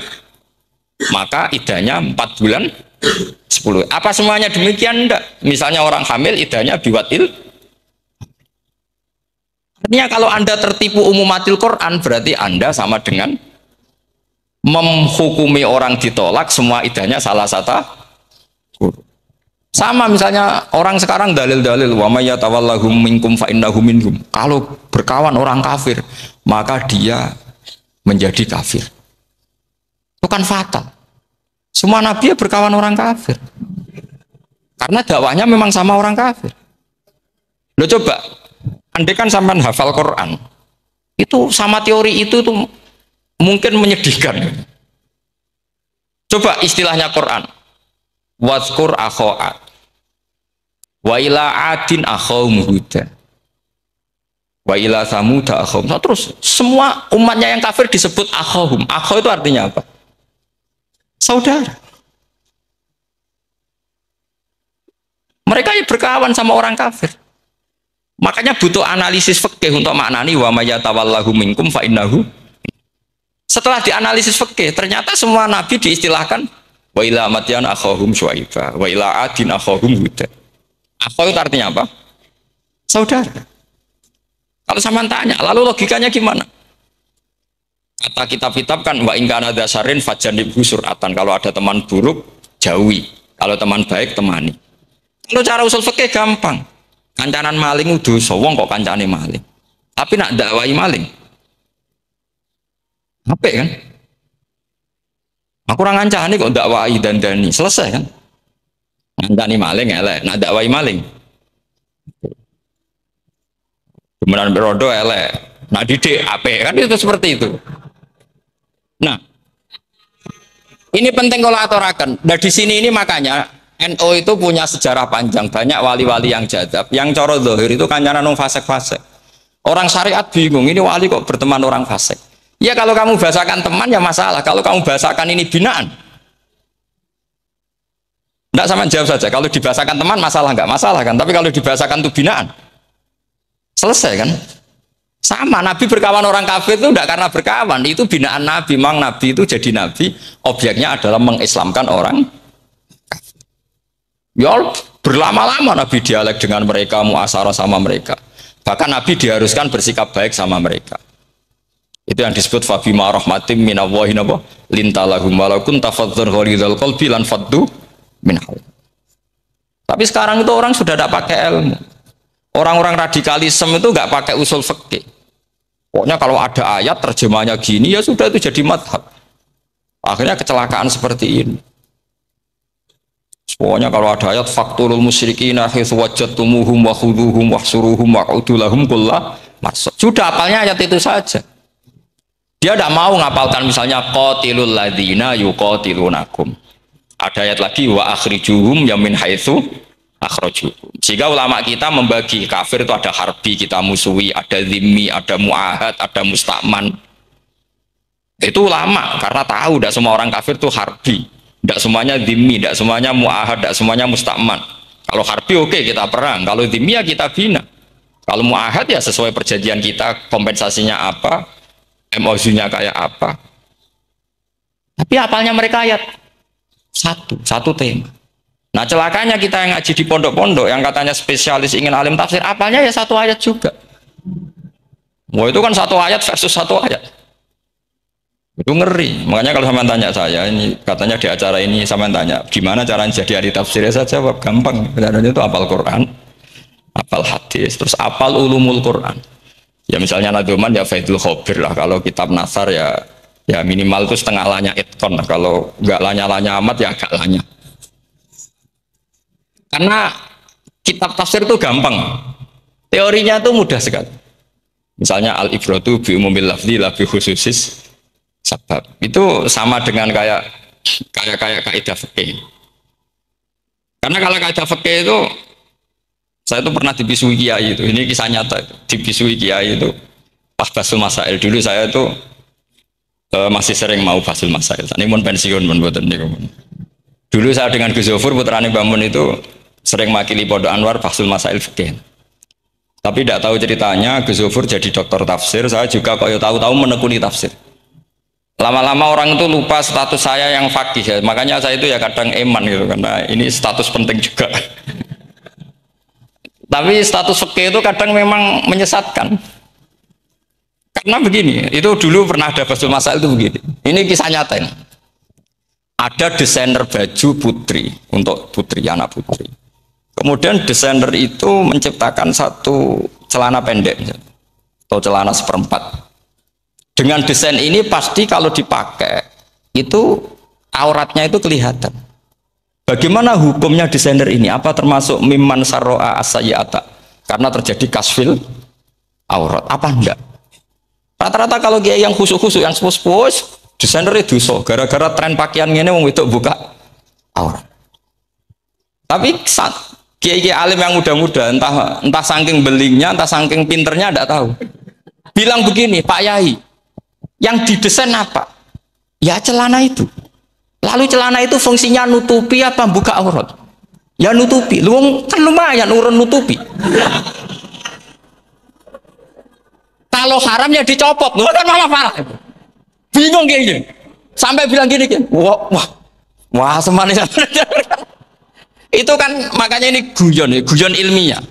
maka iddahnya 4 bulan 10. Apa semuanya demikian? Enggak. Misalnya orang hamil iddahnya biwatil. Artinya kalau Anda tertipu umumatil Quran berarti Anda sama dengan menghukumi orang ditolak semua iddahnya salah satu quru. Sama misalnya orang sekarang dalil-dalil wa may yatawallahum minkum fa innahu minhum. Kalau berkawan orang kafir, maka dia menjadi kafir. Itu kan fatal. Semua nabi berkawan orang kafir. Karena dakwahnya memang sama orang kafir. Lo coba, andai kan sampean hafal Quran, itu sama teori itu tuh mungkin menyedihkan. Coba istilahnya Quran. Wazkur akho'at wa ila adin akhawum huda wa ila samuda akhawum. Terus semua umatnya yang kafir disebut akhawum. Akhaw itu artinya apa? Saudara. Mereka yang berkawan sama orang kafir. Makanya butuh analisis fikih untuk maknani wa may yatawallahu minkum fa innahu. Setelah dianalisis fikih, ternyata semua nabi diistilahkan wa ila madyan akhahum syuaiba wa ila adin akhahum huda. Akhaw itu artinya apa? Saudara. Kalau sama tanya, lalu logikanya gimana? Kata kitab-kitab kan wa in kana dasarin fajanibhu suratan. Kalau ada teman buruk, jauhi. Kalau teman baik, temani. Kalau cara usul fikih gampang. Kancanan maling dosa, wong kok kancane maling. Tapi nak dakwai maling. Apa kan? Aku orang ngancani kok dakwai dandani, selesai kan? Ngancani maling elek, nak dakwai maling. Kemudian berodo elek, nak didik apa kan itu seperti itu. Nah, ini penting kalau aturakan. Nah di sini ini makanya NU itu punya sejarah panjang, banyak wali-wali yang jadab, yang coro zahir itu kancanan fasik-fasik. Orang syariat bingung, ini wali kok berteman orang fasik. Ya kalau kamu bahasakan teman ya masalah, kalau kamu bahasakan ini binaan. Tidak sama jawab saja, kalau dibahasakan teman masalah nggak masalah kan, tapi kalau dibahasakan itu binaan, selesai kan? Sama, Nabi berkawan orang kafir itu tidak karena berkawan, itu binaan Nabi. Memang Nabi itu jadi Nabi, objeknya adalah mengislamkan orang kafir. Ya berlama-lama Nabi dialek dengan mereka, muasyarah sama mereka. Bahkan Nabi diharuskan bersikap baik sama mereka. Itu yang disebut fabima rahmatim minallahi napa lintalahum walakum tafadzur ghalidhal qalbi lan faddu min haul. Tapi sekarang itu orang sudah tidak pakai ilmu. Orang-orang radikalisme itu nggak pakai usul fikih. Pokoknya kalau ada ayat terjemahnya gini ya sudah itu jadi madhab. Akhirnya kecelakaan seperti ini. Pokoknya kalau ada ayat fakturul musyrikina haitsu wajadtumuhum wa khuduhum wahsuruhum wa'udu lahum kullah marsad. Sudah hafalnya ayat itu saja. Dia tidak mau ngapalkan misalnya qatilul ladzina yuqatilunakum. Ada ayat lagi wa akhrijuhum yamin haitsu akhrajuhum. Sehingga ulama kita membagi kafir itu ada harbi, kita musuhi, ada zimmi, ada muahad, ada musta'man. Itu ulama karena tahu tidak semua orang kafir itu harbi, tidak semuanya zimmi, tidak semuanya muahad, tidak semuanya musta'man. Kalau harbi oke, kita perang, kalau zimmi ya kita bina. Kalau muahad ya sesuai perjanjian kita, kompensasinya apa, MOU-nya kayak apa. Tapi apalnya mereka ayat satu tema. Nah celakanya kita yang ngaji di pondok-pondok yang katanya spesialis ingin alim tafsir, apalnya ya satu ayat juga. Wah itu kan satu ayat versus satu ayat. Itu ngeri. Makanya kalau sama tanya saya, ini katanya di acara ini sama tanya, gimana caranya jadi ahli tafsir? Saya jawab gampang. Caranya itu hafal Quran, hafal hadis, terus hafal ulumul Quran. Ya misalnya Nadoman ya Faidul Khobir lah. Kalau kitab Nasar ya minimal itu setengah lanya itkon lah. Kalau nggak lanya-lanya amat ya agak lanya. Karena kitab tafsir itu gampang. Teorinya itu mudah sekali. Misalnya al-ibratu bi umumil lafzi la bi khususis sabab. Itu sama dengan kayak kaidah fikih. Karena kalau kaidah fikih itu saya itu pernah dibisui kiai itu. Ini kisah nyata itu. Dibisui kiai itu pas basul masail. Dulu saya itu masih sering mau basul masail. Ini pun pensiun pun buatan niku. Dulu saya dengan Gus Zofur putrane Bamun itu sering makili Pondok Anwar basul masail fikih. Tapi tidak tahu ceritanya Gus Zofur jadi dokter tafsir. Saya juga kalau tahu-tahu menekuni tafsir. Lama-lama orang itu lupa status saya yang fakih ya. Makanya saya itu ya kadang eman gitu karena ini status penting juga. Tapi status fikih itu kadang memang menyesatkan. Karena begini, itu dulu pernah ada basul masail itu begini. Ini kisah nyata ini. Ada desainer baju putri untuk putri, anak putri. Kemudian desainer itu menciptakan satu celana pendek atau celana seperempat. Dengan desain ini pasti kalau dipakai itu auratnya itu kelihatan. Bagaimana hukumnya desainer ini? Apa termasuk mimman sarro'a as-sayyi'ata? Karena terjadi kasfil aurat. Apa enggak? Rata-rata kalau kiai yang khusuk-khusuk, yang sepuh-sepuh, desainer itu dosa. Gara-gara tren pakaian ini wong wedok buka aurat. Tapi saat kiai-kiai alim yang muda-muda, entah saking belingnya, entah saking pinternya, enggak tahu. Bilang begini, Pak Yai, yang didesain apa? Ya celana itu. Lalu celana itu fungsinya nutupi apa buka aurat? Ya nutupi. Lu kan lumayan urun nutupi. Kalau haram ya dicopot. Lu kan malah parah. Bingung kayaknya. Sampai bilang gini kan. Wah semanis. Itu kan makanya ini guyon ilmiah.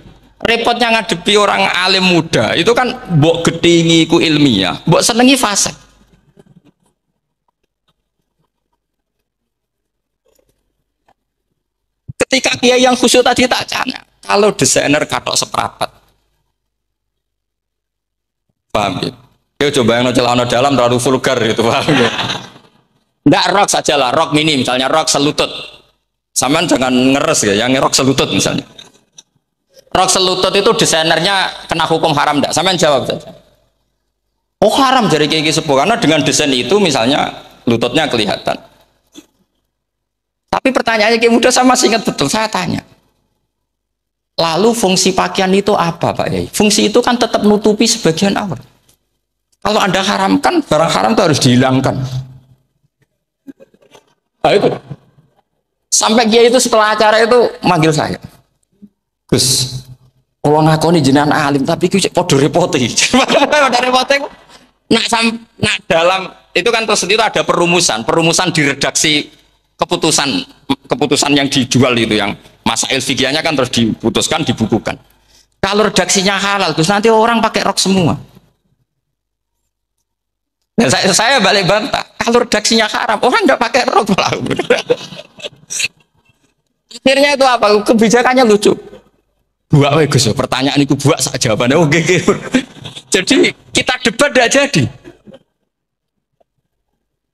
Repotnya ngadepi orang alim muda. Itu kan mbok gedhingi ku ilmiah, mbok senengi fasik. Ketika kiai yang khusyuk tadi tak tanya, kalau desainer katok seprapat, paham ya? Yo coba yang celana dalam terlalu vulgar itu, paham ya? Enggak rok saja lah, rok mini misalnya rok selutut. Sampean jangan ngeres ya, yang rok selutut misalnya. Rok selutut itu desainernya kena hukum haram enggak? Sampean jawab saja. Oh haram jadi kiai sepuh karena dengan desain itu misalnya lututnya kelihatan. Tapi pertanyaannya kayak muda saya masih ingat betul, saya tanya. Lalu fungsi pakaian itu apa Pak Yai? Fungsi itu kan tetap nutupi sebagian aurat. Kalau Anda haramkan, barang haram itu harus dihilangkan. Nah itu. Sampai Kiai itu setelah acara itu manggil saya. Gus, kalau ngakoni jenengan alim, tapi itu podo repoti. Podo repoti nak dalam, itu kan terus itu ada perumusan di redaksi keputusan yang dijual itu yang masail fikihnya kan terus diputuskan dibukukan. Kalau redaksinya halal terus nanti orang pakai rok semua. Dan saya balik bantah, kalau redaksinya haram, orang nggak pakai rok lah. Akhirnya itu apa? Kebijakannya lucu. Buak weh Gus, pertanyaan itu buak sak jawabannya oke. Jadi kita debat tidak jadi.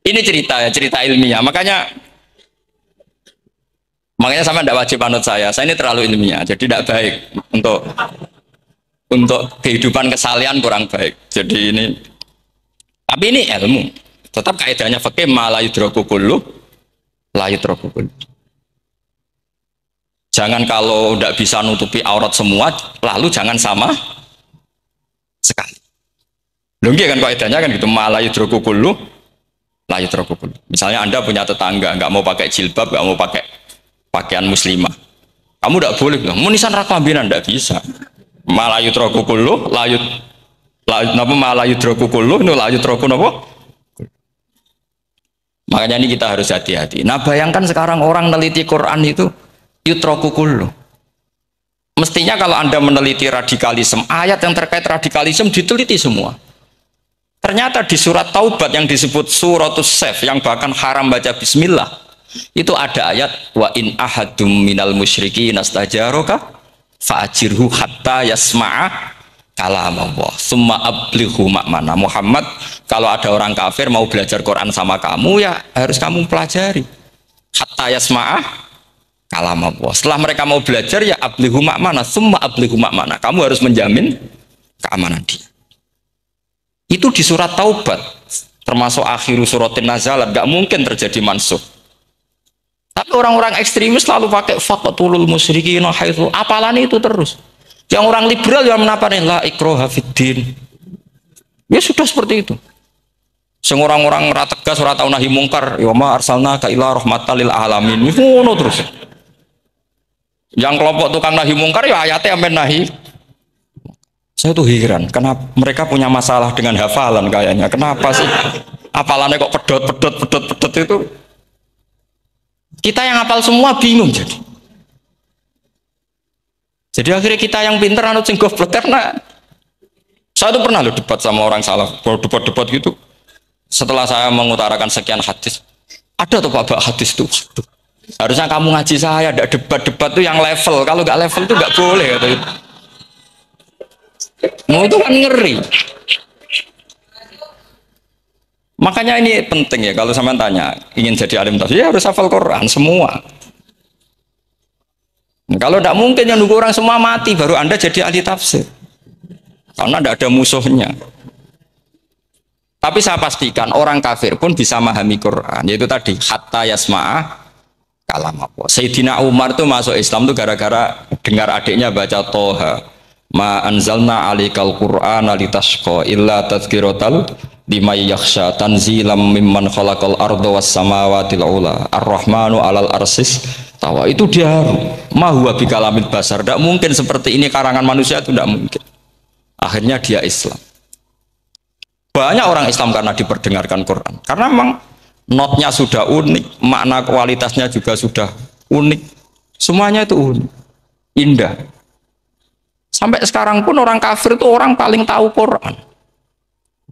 Ini cerita ya, cerita ilmiah. Makanya sama tidak wajib anut saya. Saya ini terlalu ilmiah, jadi tidak baik untuk kehidupan kesalian kurang baik. Jadi ini, tapi ini ilmu. Tetap kaidahnya fikih ma la yudraku kullu la yudraku kullu. Jangan kalau tidak bisa nutupi aurat semua, lalu jangan sama sekali. Lunggi kan kaidahnya kan gitu, ma la yudraku kullu la yudraku kullu. Misalnya Anda punya tetangga nggak mau pakai jilbab, nggak mau pakai pakaian muslimah, kamu tidak boleh bilang munisan raklambinan, tidak bisa. Ma la yudraku kullu ma la yudraku kullu nu la yudraku napa? Makanya ini kita harus hati-hati. Nah bayangkan sekarang orang meneliti Quran itu yutraku kullu. Mestinya kalau Anda meneliti radikalisme, ayat yang terkait radikalisme diteliti semua. Ternyata di surat Taubat yang disebut suratus Saif, yang bahkan haram baca bismillah, itu ada ayat wa in ahadum minal musyrikin nastajaraka fa'ajirhu hatta yasma'a kalam Allah summa ablighu makmana. Muhammad, kalau ada orang kafir mau belajar Quran sama kamu, ya harus kamu pelajari hatta yasma'a kalam Allah. Setelah mereka mau belajar, ya ablighu makmana summa ablighu makmana, kamu harus menjamin keamanan dia. Itu di surat Taubat, termasuk akhiru suratin nazalat, gak mungkin terjadi mansuh. Tapi orang-orang ekstremis selalu pakai faqatulul musyrikin haitsu, apalan itu terus. Yang orang liberal yang menapani la ikraha fiddin. Ya sudah seperti itu. Sing orang-orang ora tegas, ora tau nahi mungkar, ya ma arsalnaka ila rahmatan lil alamin. Ngono terus. Yang kelompok tukang nahi mungkar ya ayatnya amben nahi. Saya tuh heran, kenapa mereka punya masalah dengan hafalan kayaknya. Kenapa sih hafalannya kok pedot itu? Kita yang hafal semua bingung jadi. Jadi akhirnya kita yang pinter anut sing goblok, karena saya tuh pernah loh debat sama orang salah, debat gitu. Setelah saya mengutarakan sekian hadis, ada tuh Pak hadis tuh. Harusnya kamu ngaji saya, ada debat tuh yang level. Kalau nggak level tuh nggak boleh kata itu. Mau itu kan ngeri. Makanya ini penting ya, kalau sampean tanya ingin jadi alim tafsir ya harus hafal Quran semua. Kalau tidak mungkin yang nunggu orang semua mati baru Anda jadi ahli tafsir, karena tidak ada musuhnya. Tapi saya pastikan orang kafir pun bisa memahami Quran, yaitu tadi hatta yasma'ah kalam Allah. Sayyidina Umar itu masuk Islam tuh gara-gara dengar adiknya baca Toha, ma anzalna alikal Qur'ana litashqa illa tadhkiratal liman yakhsha tanzilam mimman khalaqal arda was samawati ula ar-rahmanu alal arsis tawa. Itu dia ma huwa bikalamil basar, tidak mungkin seperti ini karangan manusia, itu tidak mungkin. Akhirnya dia Islam. Banyak orang Islam karena diperdengarkan Quran, karena memang notnya sudah unik, makna kualitasnya juga sudah unik, semuanya itu unik, indah. Sampai sekarang pun orang kafir itu orang paling tahu Quran.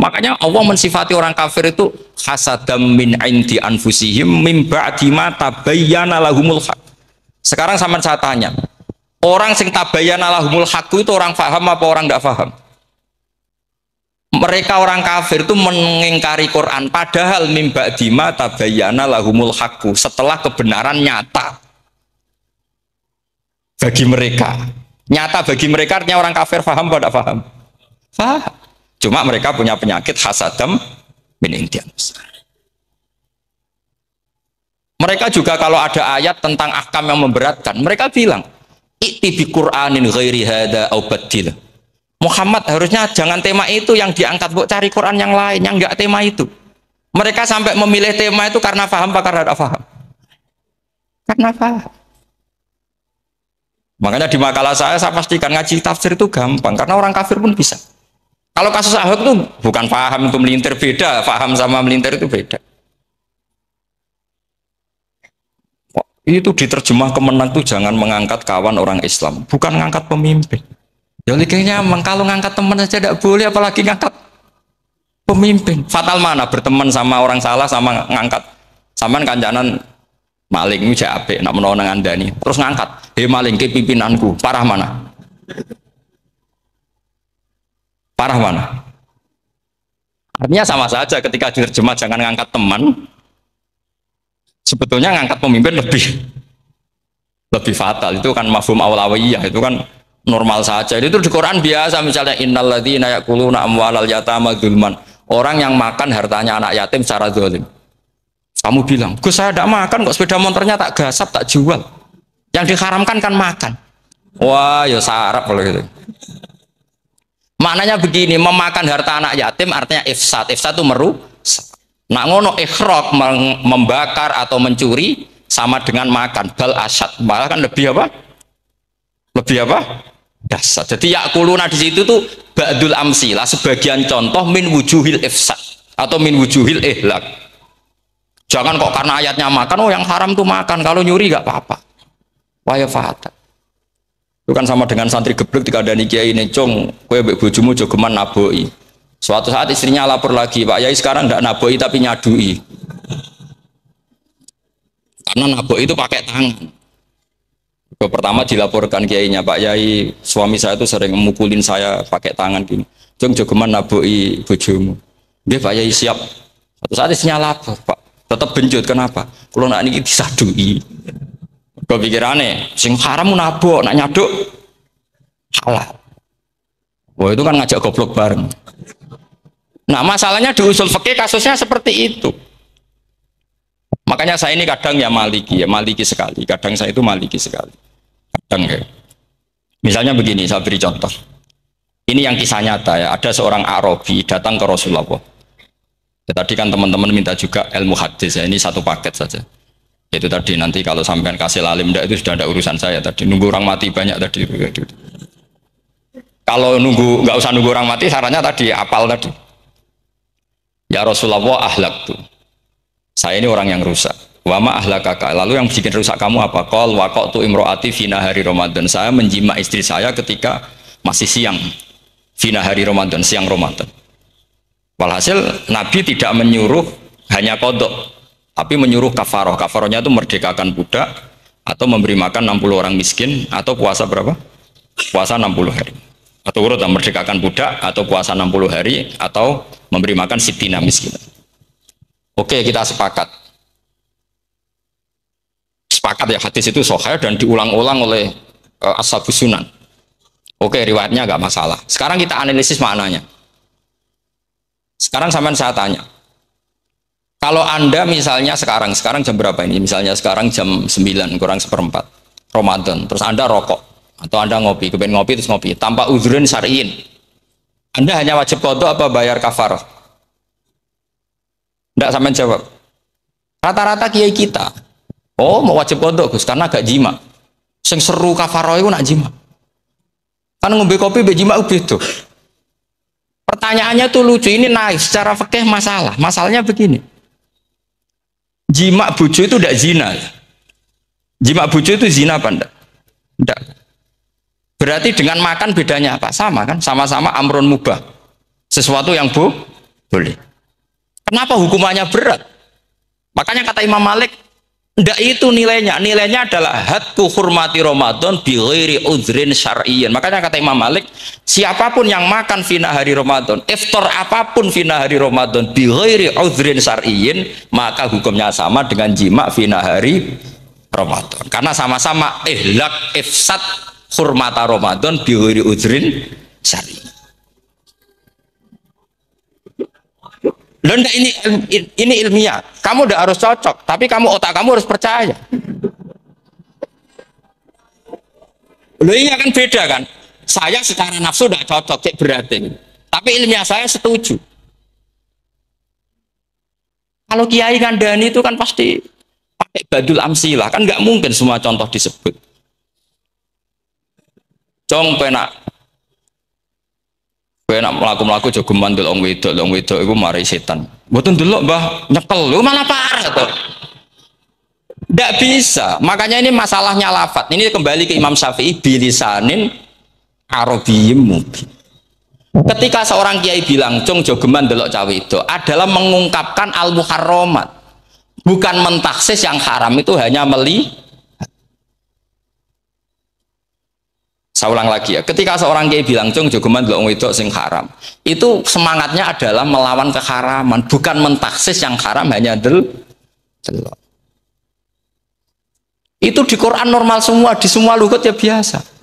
Makanya Allah mensifati orang kafir itu hasadam min indi anfusihim min ba'di ma tabayyana lahumul haq. Sekarang sama saya tanya, orang sing tabayyana lahumul haq itu orang faham apa orang tidak faham? Mereka orang kafir itu mengingkari Quran, padahal min ba'di ma tabayyana lahumul haq, setelah kebenaran nyata bagi mereka. Nyata bagi mereka artinya orang kafir faham atau tidak faham? Faham. Cuma mereka punya penyakit hasadam min indi anfusihim. Mereka juga kalau ada ayat tentang ahkam yang memberatkan, mereka bilang i'ti bi Qur'anin ghairi hada au badil. Muhammad harusnya jangan tema itu yang diangkat, buat cari Quran yang lain yang enggak tema itu. Mereka sampai memilih tema itu karena paham apa karena tidak paham? Karena paham. Makanya di makalah saya pastikan ngaji tafsir itu gampang, karena orang kafir pun bisa. Kalau kasus Ahok itu bukan paham itu melintir, beda. Paham sama melintir itu beda. Itu diterjemah kemenang tuh jangan mengangkat kawan orang Islam, bukan mengangkat pemimpin. Ya kayaknya emang kalau ngangkat teman saja tidak boleh, apalagi ngangkat pemimpin. Fatal mana berteman sama orang salah sama ngangkat. Saman kancanan maling iki apik nak menawa nang andani. Terus ngangkat, "He maling ke pimpinanku." Parah mana? Parah mana? Artinya sama saja ketika diterjemah jangan ngangkat teman. Sebetulnya ngangkat pemimpin lebih fatal. Itu kan mafhum awlawiyah, itu kan normal saja. Itu di Quran biasa, misalnya innalladzina ya'kuluna amwalal yatama dzulman. Orang yang makan hartanya anak yatim secara zalim. Kamu bilang, "Gus, saya tidak makan kok, sepeda motornya tak gasap, tak jual." Yang diharamkan kan makan. Wah, ya sarap kalau gitu. Maknanya begini, memakan harta anak yatim artinya ifsad. Ifsad itu merusak. Nak ngono ikhraq, membakar atau mencuri sama dengan makan. Bal asyad, malah kan lebih apa? Lebih apa? Dasar. Jadi yakuluna di situ tuh ba'dul amsilah, sebagian contoh min wujuhil ifsad atau min wujuhil ihlak. Jangan kok karena ayatnya makan, oh yang haram tuh makan, kalau nyuri gak apa-apa. Wah ya fatal. Itu kan sama dengan santri geblek dikandani kiai ini, "Cong, kowe mbek bojomu jogeman naboi." Suatu saat istrinya lapor lagi, "Pak Yai sekarang ndak naboi tapi nyadui." Karena naboi itu pakai tangan. Pertama dilaporkan kiainya, "Pak Yai, suami saya itu sering memukulin saya pakai tangan gini. Cong jogeman naboi bojomu." "Nggih Pak Yai, siap." Suatu saat istrinya lapor, "Pak, tetap benjut, kenapa? Kalau nak ini disadui." Kepikirannya, sing haram nabok, nak nyaduk halal. Wah itu kan ngajak goblok bareng. Nah masalahnya di usul fikih kasusnya seperti itu. Makanya saya ini kadang ya maliki sekali. Kadang saya itu maliki sekali. Kadang ya. Misalnya begini, saya beri contoh. Ini yang kisah nyata ya. Ada seorang Arabi datang ke Rasulullah. Ya, tadi kan teman-teman minta juga ilmu hadis ya. Ini satu paket saja. Itu tadi nanti kalau sampean kasih lalim itu sudah ada urusan saya tadi, nunggu orang mati banyak tadi. Kalau nggak usah nunggu orang mati, sarannya tadi apal tadi. "Ya Rasulullah, ahlak tuh. Saya ini orang yang rusak. Wama ahlakaka. Lalu yang bikin rusak kamu apa? Qol waqatu imroati fina hari Ramadan. Saya menjima istri saya ketika masih siang. Fina hari Ramadan, siang Ramadan. Walhasil Nabi tidak menyuruh hanya kodok, tapi menyuruh kafaroh. Kafarohnya itu merdekakan budak atau memberi makan 60 orang miskin atau puasa berapa? Puasa 60 hari. Atau urut merdekakan budak atau puasa 60 hari atau memberi makan sitina miskin. Oke, kita sepakat. Sepakat ya, hadis itu sahih dan diulang-ulang oleh ashabus sunan. Oke, riwayatnya nggak masalah. Sekarang kita analisis maknanya. Sekarang sampean saya tanya. Kalau Anda misalnya sekarang jam berapa ini? Misalnya sekarang jam 9 kurang seperempat Ramadan, terus Anda rokok atau Anda ngopi, kepengen ngopi terus ngopi tanpa udzrin syar'iyyin. Anda hanya wajib qadha apa bayar kafarah? Enggak, sampean jawab. Rata-rata kiai kita, oh mau wajib qadha Gus karena gak jima. Sing seru kafarah itu nak jima. Kan ngombe kopi be jima beda. Pertanyaannya tuh lucu, ini naik secara fikih masalah. Masalahnya begini. Jima bojo itu tidak zina. Jima bojo itu zina apa enggak? Enggak. Berarti dengan makan bedanya apa? Sama kan? Sama-sama amrun mubah. Sesuatu yang boleh. Kenapa hukumannya berat? Makanya kata Imam Malik, enggak itu nilainya. Nilainya adalah hadku hurmati Ramadan bi ghairi udzrin syar'iyyin. Makanya kata Imam Malik, siapapun yang makan fina hari Ramadan, iftar apapun fina hari Ramadan bi ghairi udzrin syar'iyyin, maka hukumnya sama dengan jima fina hari Ramadan. Karena sama-sama ihlak ifsad hurmata Ramadan bi ghairi udzrin syar'iyyin. Loh, ini ilmiah. Kamu udah harus cocok, tapi otak kamu harus percaya. Loh iya kan beda kan? Saya secara nafsu udah cocok, cek berarti. Tapi ilmiah saya setuju. Kalau kiai kandani itu kan pasti pakai badul amsilah, kan nggak mungkin semua contoh disebut. Cong penak melaku-melaku jogo mandul wong wedok iku mari setan. Mboten delok Mbah, nyekel. Lho malah parah to. Ndak bisa. Makanya ini masalahnya lafat. Ini kembali ke Imam Syafi'i bilisanin arabiyyim mubin. Ketika seorang kiai bilang cung jogeman delok cawe itu adalah mengungkapkan al muharramat, bukan mentaksis yang haram itu hanya meli. Saya ulang lagi ya, ketika seorang kiai bilang cung jogeman delok wong wedok sing haram, itu semangatnya adalah melawan keharaman, bukan mentaksis yang haram hanya delok. Itu di Quran normal semua, di semua lugat ya biasa.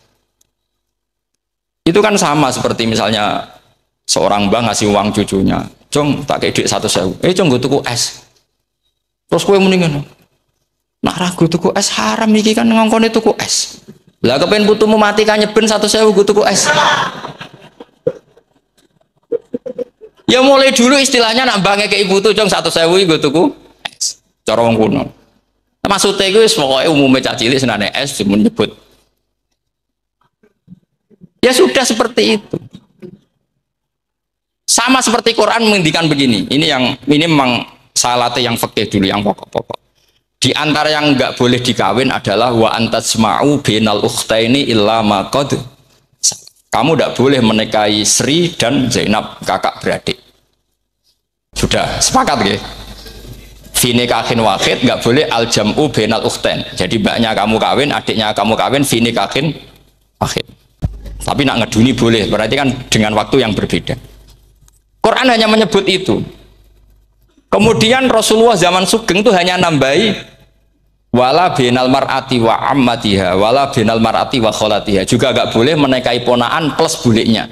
Itu kan sama seperti misalnya seorang mbah ngasih uang cucunya, cung tak kayak duit 100.000, cung gue tuku es. Terus gue mendingan, nak ragu tuku es haram iki kan ngongkone tuku es. Lah kepen putumu mati kan nyeben 100.000 gue tuku es. Ya mulai dulu istilahnya nak mbah ngekek ibu tuh cung 100.000 gue tuku es. Cara wong kuno. Maksudnya gue pokoknya umumnya cah cilik senane es cuma nyebut. Ya sudah seperti itu. Sama seperti Quran menghentikan begini. Ini memang salate yang fikih dulu yang pokok-pokok. Di antara yang enggak boleh dikawin adalah wa antasma'u bainal ukhtaini illa ma qad. Kamu enggak boleh menikahi Sri dan Zainab kakak beradik. Sudah sepakat nggih? Fi nikahin wahid enggak boleh al jam'u bainal ukhtain. Jadi mbaknya kamu kawin, adiknya kamu kawin fi nikahin wahid. Tapi nak ngeduni boleh, berarti kan dengan waktu yang berbeda. Quran hanya menyebut itu. Kemudian Rasulullah zaman Sugeng itu hanya nambahi wala binal mar'ati wa ammatiha wala binal mar'ati wa kholatiha, juga gak boleh menikahi ponaan plus buliknya,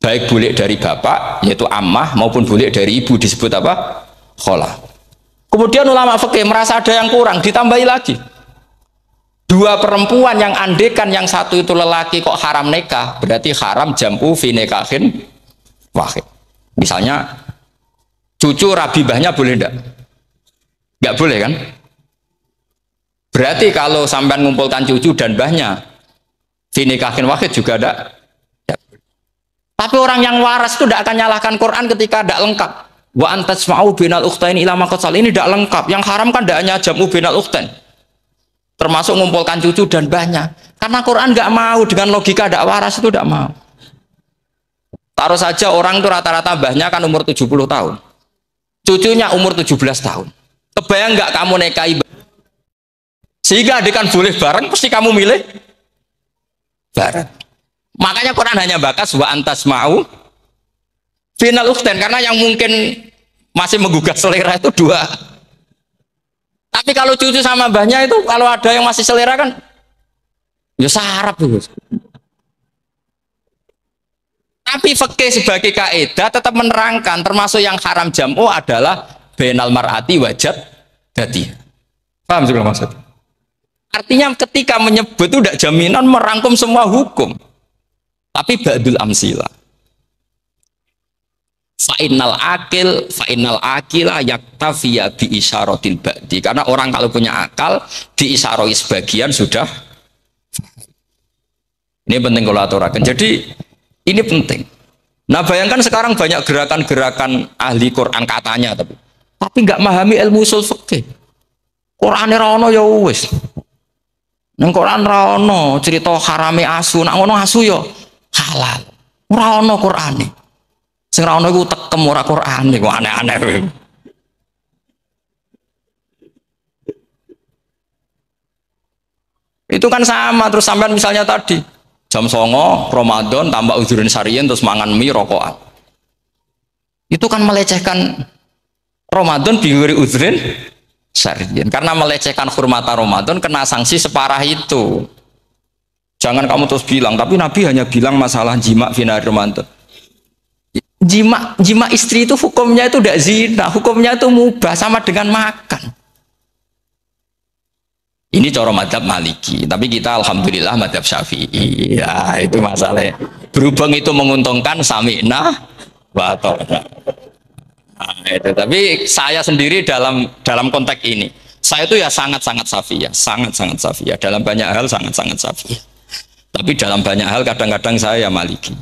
baik bulik dari bapak yaitu ammah maupun bulik dari ibu disebut apa? Kholah. Kemudian ulama fikih merasa ada yang kurang, ditambahi lagi. Dua perempuan yang andekan yang satu itu lelaki kok haram nikah, berarti haram jam'u fi nikahin wahid. Misalnya cucu rabibahnya boleh enggak? Enggak boleh kan? Berarti kalau sampai ngumpulkan cucu dan bahnya fi nikahin wahid juga enggak. Tapi orang yang waras itu tidak akan nyalahkan Quran ketika tidak lengkap. Wa antasma'u bainal ukhtain ila ma qad sal, ini tidak lengkap. Yang haram kan tidak hanya jam'u bainal ukhtain, termasuk mengumpulkan cucu dan banyak, karena Quran nggak mau dengan logika tidak waras itu tidak mau. Taruh saja orang itu rata-rata mbahnya kan umur 70 tahun, cucunya umur 17 tahun, kebayang nggak kamu nikahi sehingga adik kan boleh bareng, pasti kamu milih bareng. Makanya Quran hanya bakas wa antasma'u final ukhtain, karena yang mungkin masih menggugah selera itu dua. Tapi kalau cucu sama mbahnya itu, kalau ada yang masih selera kan ya sarap tuh. Tapi fikih sebagai kaidah tetap menerangkan termasuk yang haram jam'u adalah bainal mar'ati wajad dadi. Paham sih maksud? Artinya ketika menyebut itu tidak jaminan merangkum semua hukum, tapi ba'dul amsilah. Fa'innal akila yaktafiya bi isyaratil ba'di, karena orang kalau punya akal diisyaroi sebagian sudah. Ini penting kalau aturakan. Jadi ini penting. Nah bayangkan sekarang banyak gerakan-gerakan ahli Quran katanya, tapi nggak memahami ilmu usul fikih. Quran ra ono ya wis. Nang Quran ra ono cerita harame asu, nak ngono asu ya halal. Ora ono Qurane. Sing ra ono iku tekem ora Quran iku aneh-aneh. Itu kan sama, terus sampean misalnya tadi jam 09.00 Ramadan tambah uzurin syariyin terus mangan mie rokokan. Itu kan melecehkan Ramadan biwiri uzurin syariyin. Karena melecehkan hurmata Ramadan kena sanksi separah itu. Jangan kamu terus bilang, tapi Nabi hanya bilang masalah jima fi nahar Ramadan. Jima istri itu hukumnya itu tidak zina, hukumnya itu mubah sama dengan makan. Ini cara madzhab Maliki, tapi kita alhamdulillah madzhab Syafi'i. Ya itu masalahnya. Berhubung itu menguntungkan sami'na wa ata'na. Nah, itu. Tapi saya sendiri dalam konteks ini, saya itu ya sangat-sangat Syafi'iyah, sangat-sangat Syafi'iyah. Dalam banyak hal sangat-sangat Syafi'iyah. Tapi dalam banyak hal kadang-kadang saya ya Maliki.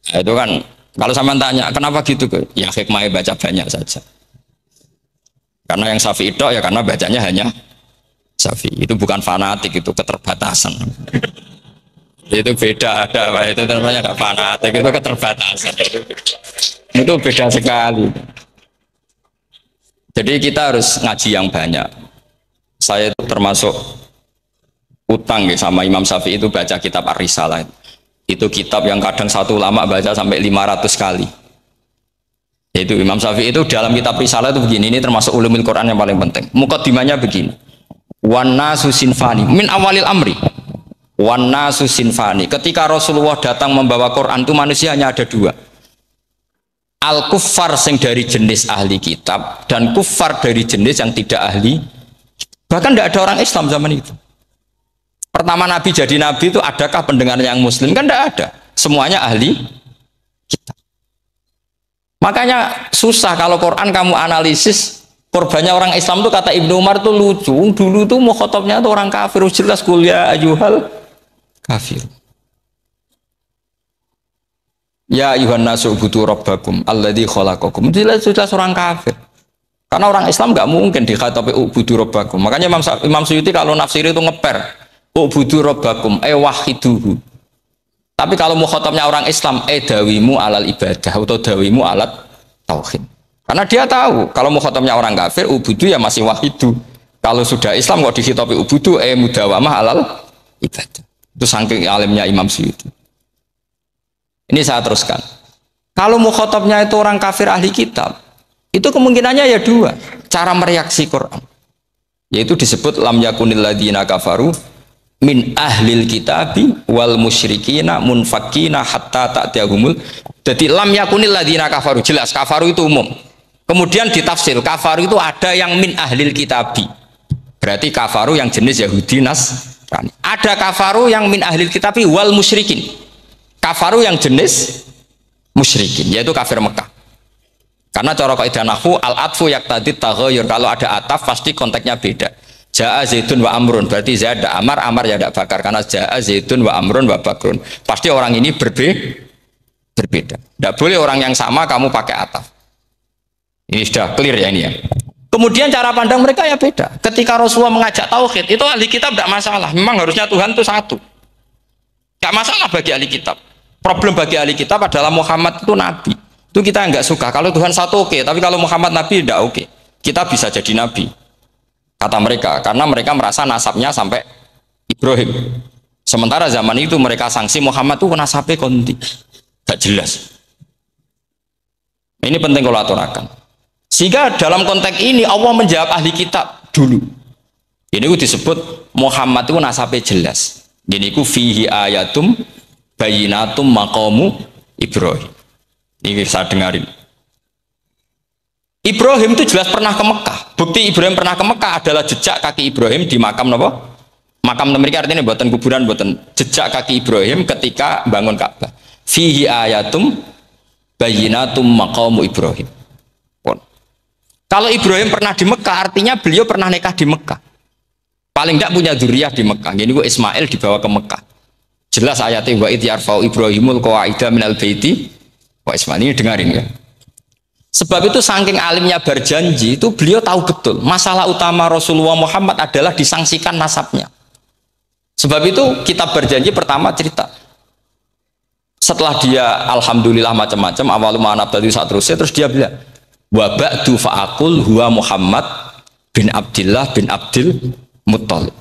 Nah, itu kan kalau sama tanya kenapa gitu, ya hikmahnya baca banyak saja. Karena yang Syafi'i itu ya karena bacanya hanya Syafi'i, itu bukan fanatik, itu keterbatasan. Itu beda, ada Pak. Itu namanya nggak fanatik, itu keterbatasan. Itu beda sekali. Jadi kita harus ngaji yang banyak. Saya itu termasuk utang ya sama Imam Syafi'i itu baca kitab Ar-Risalah. Itu kitab yang kadang satu ulama baca sampai 500 kali. Yaitu Imam Syafi'i itu dalam kitab Risalah itu begini, ini termasuk ulumul Quran yang paling penting. Muqaddimahnya begini. Wan nasu sinfani min awalil amri. Wan nasu sinfani. Ketika Rasulullah datang membawa Quran itu manusia hanya ada dua. Al-kuffar sing dari jenis ahli kitab dan kuffar dari jenis yang tidak ahli. Bahkan tidak ada orang Islam zaman itu. Pertama Nabi jadi Nabi itu adakah pendengar yang Muslim? Kan tidak ada. Semuanya ahli kitab. Makanya susah kalau Quran kamu analisis korbannya orang Islam itu kata Ibnu Umar itu lucu. Dulu tuh mukhotobnya itu orang kafir, jelas kuliah ajuhal kafir. Ya ayuhan nasu ubudu rabbakum alladzi khalaqakum. Jelas orang kafir. Karena orang Islam nggak mungkin dikhatabi ubudu rabbakum. Makanya Imam Suyuti kalau nafsiri itu ngeper ubudu rabbakum wahiduhu. Tapi kalau mukhatabnya orang Islam dawimu alal ibadah atau dawimu alat tauhid. Karena dia tahu kalau mukhatabnya orang kafir ubudu ya masih wahidu. Kalau sudah Islam kok dikhitabi ubudu mudawamah alal ibadah. Itu saking alimnya Imam Suyuti. Ini saya teruskan. Kalau mukhatabnya itu orang kafir ahli kitab, itu kemungkinannya ya dua cara mereaksi Quran. Yaitu disebut lam yakunil ladzina kafaru min ahlil kitabi wal musyrikina munfakina hatta ta'tiyahumul. Jadi lam yakunil ladzina kafaru, jelas kafaru itu umum. Kemudian ditafsir kafaru itu ada yang min ahlil kitabi. Berarti kafaru yang jenis Yahudi Nasrani. Ada kafaru yang min ahlil kitabi wal musyrikin. Kafaru yang jenis musyrikin, yaitu kafir Mekah. Karena cara kaidah nahwu al-atfu yaqtadi taghayyur. Kalau ada ataf pasti konteksnya beda. Ja'a Zaidun wa Amrun, berarti Zaid ada Amar, Amar ya ada Bakar. Karena Ja'a Zaidun wa Amrun wa Bakrun. Pasti orang ini berbeda. Tidak boleh orang yang sama kamu pakai ataf. Ini sudah clear ya ini ya. Kemudian cara pandang mereka ya beda. Ketika Rasulullah mengajak tauhid, itu ahli kitab tidak masalah. Memang harusnya Tuhan itu satu. Tidak masalah bagi ahli kitab. Problem bagi ahli kitab adalah Muhammad itu nabi. Itu kita nggak suka. Kalau Tuhan satu oke, tapi kalau Muhammad nabi tidak oke. Kita bisa jadi nabi, kata mereka, karena mereka merasa nasabnya sampai Ibrahim. Sementara zaman itu mereka sanksi Muhammad itu nasabnya konti, nggak jelas. Ini penting kalau aturakan. Sehingga dalam konteks ini Allah menjawab ahli kitab dulu. Ini disebut Muhammad itu nasabnya jelas. Ini ku fihi ayatum bayinatum maqamu Ibrahim. Ini saya dengarin. Ibrahim itu jelas pernah ke Mekah. Bukti Ibrahim pernah ke Mekah adalah jejak kaki Ibrahim di makam apa? Makam mereka artinya buatan kuburan, buatan jejak kaki Ibrahim ketika bangun Ka'bah. Fihi ayatum bayinatum maqamu Ibrahim. Kalau Ibrahim pernah di Mekah artinya beliau pernah nikah di Mekah. Paling tidak punya dzurriyyah di Mekah. Jadi gua Ismail dibawa ke Mekah. Jelas ayatnya wa idh yarfa'u Ibrahimul qawaida minal baiti wa Ismail. Ini dengarin ya. Sebab itu saking alimnya berjanji itu beliau tahu betul masalah utama Rasulullah Muhammad adalah disangsikan nasabnya. Sebab itu kitab berjanji pertama cerita. Setelah dia alhamdulillah macam-macam awal ma'anab tadi saat terus dia bilang wa ba'du fa'aqul huwa Muhammad bin Abdillah bin Abdil Muttalib.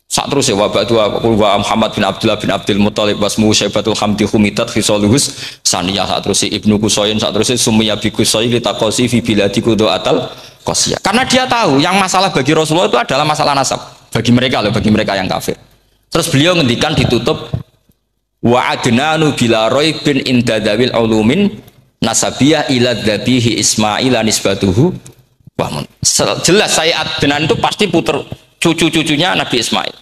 Saat terus ya wabak dua Muhammad bin Abdullah bin Abdul Muttalib wasmu Syaibatul Hamdi Humitat Khisaluhus Saniyah. Saat terus Ibnu Qusayn, saat terus Sumiyah bi Qusayn litaqasi fi biladi Qudu'atal Qasiyah. Karena dia tahu yang masalah bagi Rasulullah itu adalah masalah nasab bagi mereka loh, bagi mereka yang kafir. Terus beliau ngendikan ditutup wa adnanu bila raibin indadawil ulumin nasabiyah ila dzabihi Ismaila nisbatuhu. Wah, jelas saya Adnan itu pasti puter cucu-cucunya Nabi Ismail.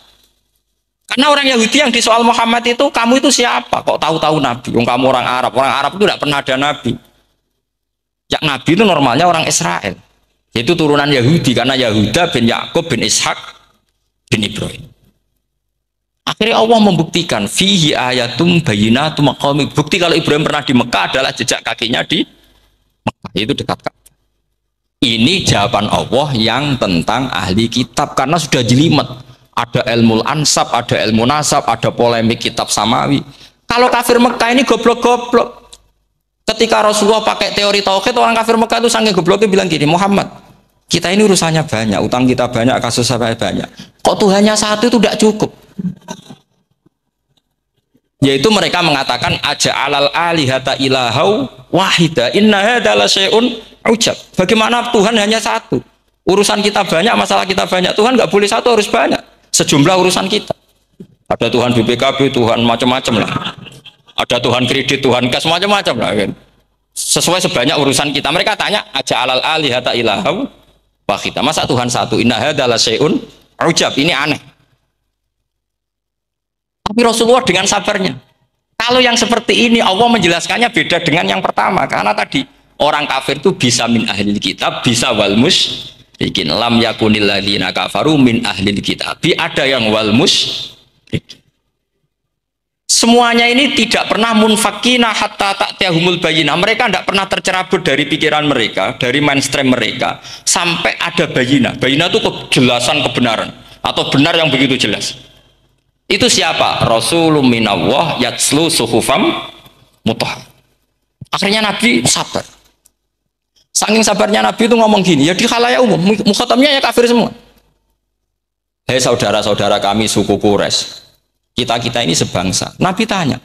Karena orang Yahudi yang disoal Muhammad itu, kamu itu siapa? Kok tahu-tahu Nabi? Kamu orang Arab. Orang Arab itu tidak pernah ada Nabi. Yang Nabi itu normalnya orang Israel. Yaitu turunan Yahudi. Karena Yahuda bin Yakub bin Ishak bin Ibrahim. Akhirnya Allah membuktikan. Fihi ayatum bayinatum maqami. Bukti kalau Ibrahim pernah di Mekah adalah jejak kakinya di Mekah. Itu dekat Ka'bah. Ini jawaban Allah yang tentang ahli kitab. Karena sudah jelimet. ada ilmu ansab, ada ilmu nasab, ada polemik kitab samawi. Kalau kafir Mekah ini goblok-goblok. Ketika Rasulullah pakai teori tauhid, orang kafir Mekah itu sangat gobloknya bilang gini, Muhammad, kita ini urusannya banyak, utang kita banyak, kasus saya banyak. Kok Tuhannya satu itu tidak cukup? Yaitu mereka mengatakan aja'alal alihata ilahau wahida inna hadza la syai'un ujab. Bagaimana Tuhan hanya satu? Urusan kita banyak, masalah kita banyak. Tuhan nggak boleh satu, harus banyak. Sejumlah urusan kita. Ada Tuhan BPKB, Tuhan macam-macam lah. Ada Tuhan kredit, Tuhan kas, macam-macam lah. Kan? Sesuai sebanyak urusan kita. Mereka tanya, aja alal alihata ilahau wahida. Masa Tuhan satu? Inna hadza la syai'un ujab. Ini aneh. Tapi Rasulullah dengan sabarnya. Kalau yang seperti ini Allah menjelaskannya beda dengan yang pertama. Karena tadi orang kafir itu bisa min ahlil kitab, bisa wal bikin lam yakunil ladzina kafaru min ahlil kitabi, ada yang wal musyrikin. Semuanya ini tidak pernah munfakina hatta ta'tiyahumul bayyinah. Mereka tidak pernah tercerabut dari pikiran mereka, dari mainstream mereka sampai ada bayyinah. Bayyinah itu kejelasan kebenaran atau benar yang begitu jelas. Itu siapa? Rasulun minallah yatslu suhufam mutahhar. Akhirnya Nabi sabar. Saking sabarnya Nabi itu ngomong gini, ya di khalayak umum, mukhatamnya ya kafir semua. Hei saudara-saudara kami suku Quraisy, kita ini sebangsa. Nabi tanya,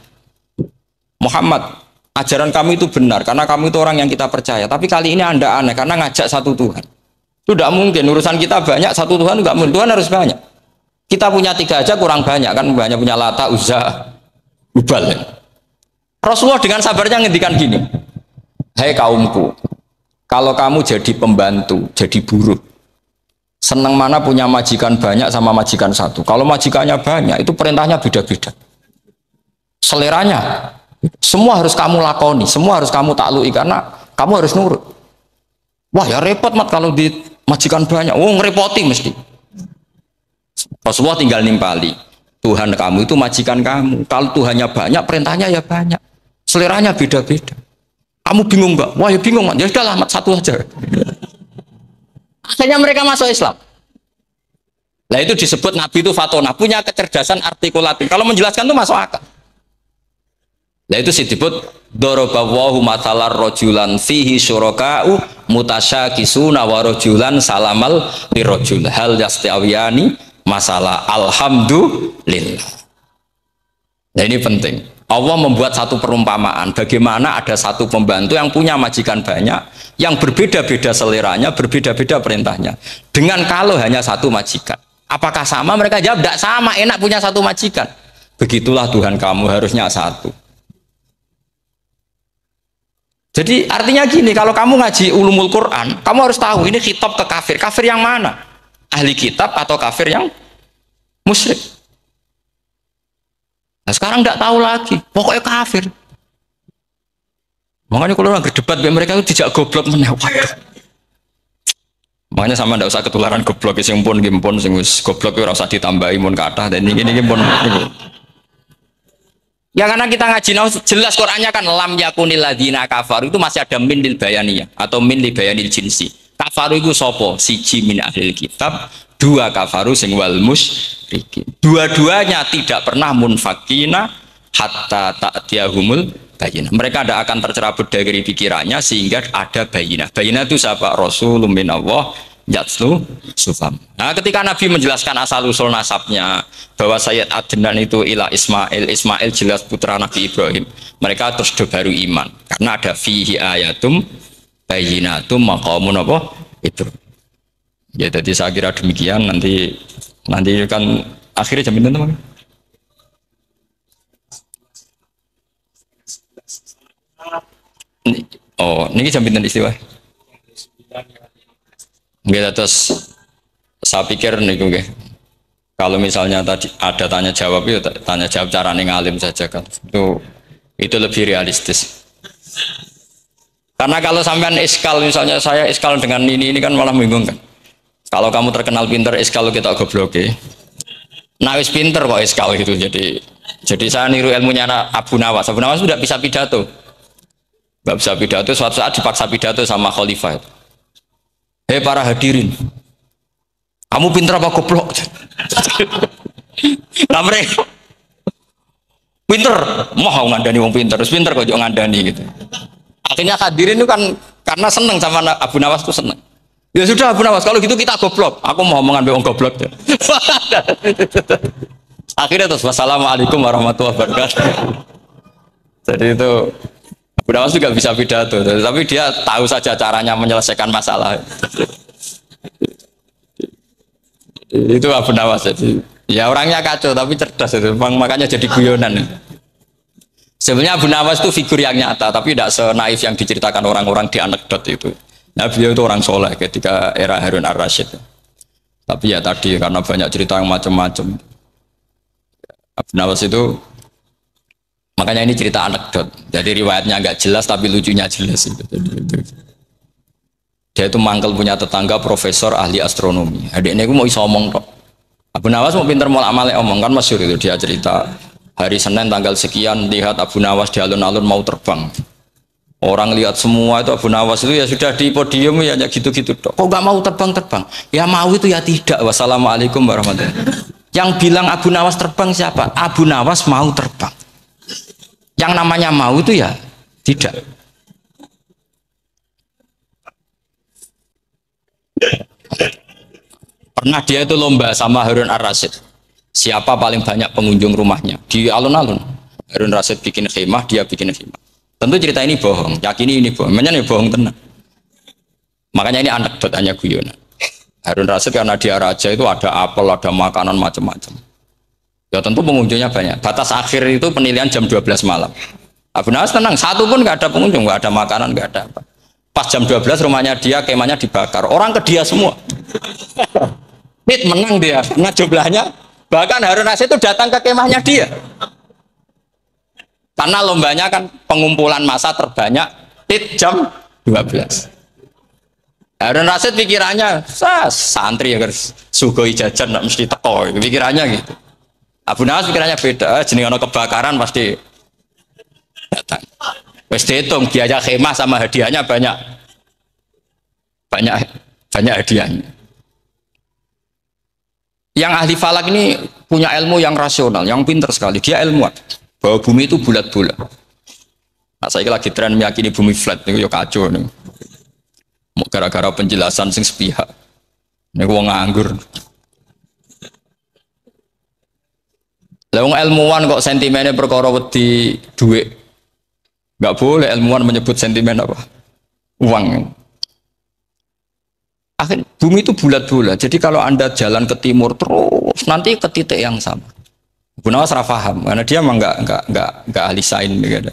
Muhammad, ajaran kami itu benar karena kamu itu orang yang kita percaya. Tapi kali ini Anda aneh karena ngajak satu Tuhan. Itu tidak mungkin. Urusan kita banyak, satu Tuhan tidak mungkin. Tuhan harus banyak. Kita punya 3 aja kurang banyak kan, banyak punya Lata, Uzza, Hubal. Rasulullah dengan sabarnya ngendikan gini, hei kaumku, kalau kamu jadi pembantu, jadi buruh, senang mana punya majikan banyak sama majikan satu. Kalau majikannya banyak, itu perintahnya beda-beda. Seleranya, semua harus kamu lakoni, semua harus kamu taklui, karena kamu harus nurut. Wah ya repot mat kalau di majikan banyak, ngerepoti mesti. Rasulullah tinggal nimpali, Tuhan kamu itu majikan kamu. Kalau Tuhannya banyak, perintahnya ya banyak. Seleranya beda-beda. Kamu bingung nggak? Wah ya bingung, ya sudah lah, satu aja. Akhirnya mereka masuk Islam. Nah itu disebut Nabi itu fatona, punya kecerdasan artikulatif. Kalau menjelaskan itu masuk akal. Nah itu disebut dorobawahu matalar rojulan fihi syuraka'u mutasyakisuna wa rojulan salamal lirojul hal yastiawiyani masalah alhamdulillah. Nah ini penting. Allah membuat satu perumpamaan bagaimana ada satu pembantu yang punya majikan banyak yang berbeda-beda seleranya, berbeda-beda perintahnya dengan kalau hanya satu majikan. Apakah sama? Mereka jawab tidak sama, enak punya satu majikan. Begitulah Tuhan kamu harusnya satu. Jadi artinya gini, kalau kamu ngaji ulumul Quran, kamu harus tahu ini khitab ke kafir. Kafir yang mana? Ahli kitab atau kafir yang musyrik? Nah sekarang tidak tahu lagi, pokoknya kafir. Makanya kalau orang berdebat mereka itu tidak goblok menewak. Makanya sama tidak usah ketularan goblok, sing pun gimpun sing wis goblok ora usah ditambahi mun kathah dan ini pun. Ya karena kita ngaji jelas Qur'annya kan lam yakunil ladzina kafaru itu masih ada min lil bayaniyah atau min li bayanil jinsi. Kafaru itu sapa? Siji min ahlil kitab, 2 kafaru sing wal musyrikin. Dua-duanya tidak pernah munfakina hatta ta'tiyahumul bayyinah. Mereka tidak akan tercerabut dari pikirannya sehingga ada bayyinah. Bayyinah itu siapa? Rasulun minallah yatslu sufam. Nah, ketika Nabi menjelaskan asal usul nasabnya bahwa Sayyid Adnan itu ila Ismail, Ismail jelas putra Nabi Ibrahim. Mereka terus baru iman karena ada fihi ayatum bayyinatum maqamun apa? Itu. Ya jadi saya kira demikian, nanti kan akhirnya jam berapa teman? Oh, ini jam berapa istiwa? Nggak, terus saya pikir nih gue, kalau misalnya tadi ada tanya jawab itu tanya jawab cara ngalim saja kan, itu lebih realistis. Karena kalau sampean iskal, misalnya saya iskal dengan ini kan malah bingung kan. Kalau kamu terkenal pinter iskal kita goblok ya. Nah wis pinter kok iskal gitu, jadi saya niru ilmunya Abu Nawas. Abu Nawas sudah bisa pidato, nggak bisa pidato, suatu saat dipaksa pidato sama khalifah. Hei para hadirin, Kamu pinter apa goblok? Lah mereka pinter, mau ngandani wong pinter, terus pinter kok ngandani gitu. Akhirnya hadirin itu kan karena seneng sama Abu Nawas tuh seneng. Ya sudah Abu Nawas, kalau gitu kita goblok. Aku mau ngambil wong goblok. Akhirnya terus wassalamualaikum warahmatullahi wabarakatuh. Jadi itu Abu Nawas juga bisa pidato, tapi dia tahu saja caranya menyelesaikan masalah. Itu Abu Nawas. Jadi ya orangnya kacau tapi cerdas itu, makanya jadi guyonan. Sebenarnya Abu Nawas itu figur yang nyata, tapi tidak senaif yang diceritakan orang-orang di anekdot itu. Nah, beliau itu orang soleh ketika era Harun ar-Rasyid. Tapi ya tadi karena banyak cerita yang macam-macam. Abu Nawas itu, makanya ini cerita anekdot. Jadi riwayatnya agak jelas tapi lucunya jelas. Dia itu mangkel punya tetangga profesor ahli astronomi. Adiknya itu mau iso omong tok. Abu Nawas mau pinter mau amale omong kan masyhur itu, dia cerita hari Senin tanggal sekian lihat Abu Nawas di alun-alun mau terbang. Orang lihat semua itu Abu Nawas itu ya sudah di podium ya gitu-gitu tok. Kok nggak mau terbang-terbang? Ya mau itu ya tidak. Wassalamualaikum warahmatullahi wabarakatuh. Yang bilang Abu Nawas terbang siapa? Abu Nawas mau terbang. Yang namanya mau itu ya tidak. Pernah dia itu lomba sama Harun ar-Rasyid. Siapa paling banyak pengunjung rumahnya di alun-alun. Harun ar-Rasyid bikin khemah, dia bikin khemah. Tentu cerita ini bohong, yakini ini bohong. Makanya bohong tenang. Makanya ini anekdot, hanya guyonan. Harun ar-Rasyid karena dia raja itu ada apel, ada makanan macam-macam. Ya tentu pengunjungnya banyak. Batas akhir itu penilaian jam 12 malam. Abu Nawas tenang, satu pun nggak ada pengunjung, nggak ada makanan, nggak ada apa. Pas jam 12 rumahnya dia, kemahnya dibakar. Orang ke dia semua. Nit menang dia, karena jumlahnya. Bahkan Harun ar-Rasyid itu datang ke kemahnya dia. Karena lombanya kan pengumpulan massa terbanyak tit jam 12. Harun ar-Rasyid pikirannya, santri ya guys, sugoi jajan mesti teko, pikirannya gitu. Abu Nawas pikirannya beda, jenis ono kebakaran pasti datang. Wes dihitung biaya khemah sama hadiahnya banyak hadiahnya. Yang ahli falak ini punya ilmu yang rasional, yang pinter sekali. Dia ilmuwan bahwa bumi itu bulat-bulat. Nah, saya lagi tren meyakini bumi flat, ini ya kacau nih. Gara-gara penjelasan sing sepihak. Ini wong nganggur. Lah wong ilmuwan kok sentimennya perkara wedi duit. Enggak boleh ilmuwan menyebut sentimen apa? Uang. Akhir bumi itu bulat-bulat. Jadi kalau Anda jalan ke timur terus nanti ke titik yang sama. Abu Nawas paham karena dia memang enggak ahli sains gitu.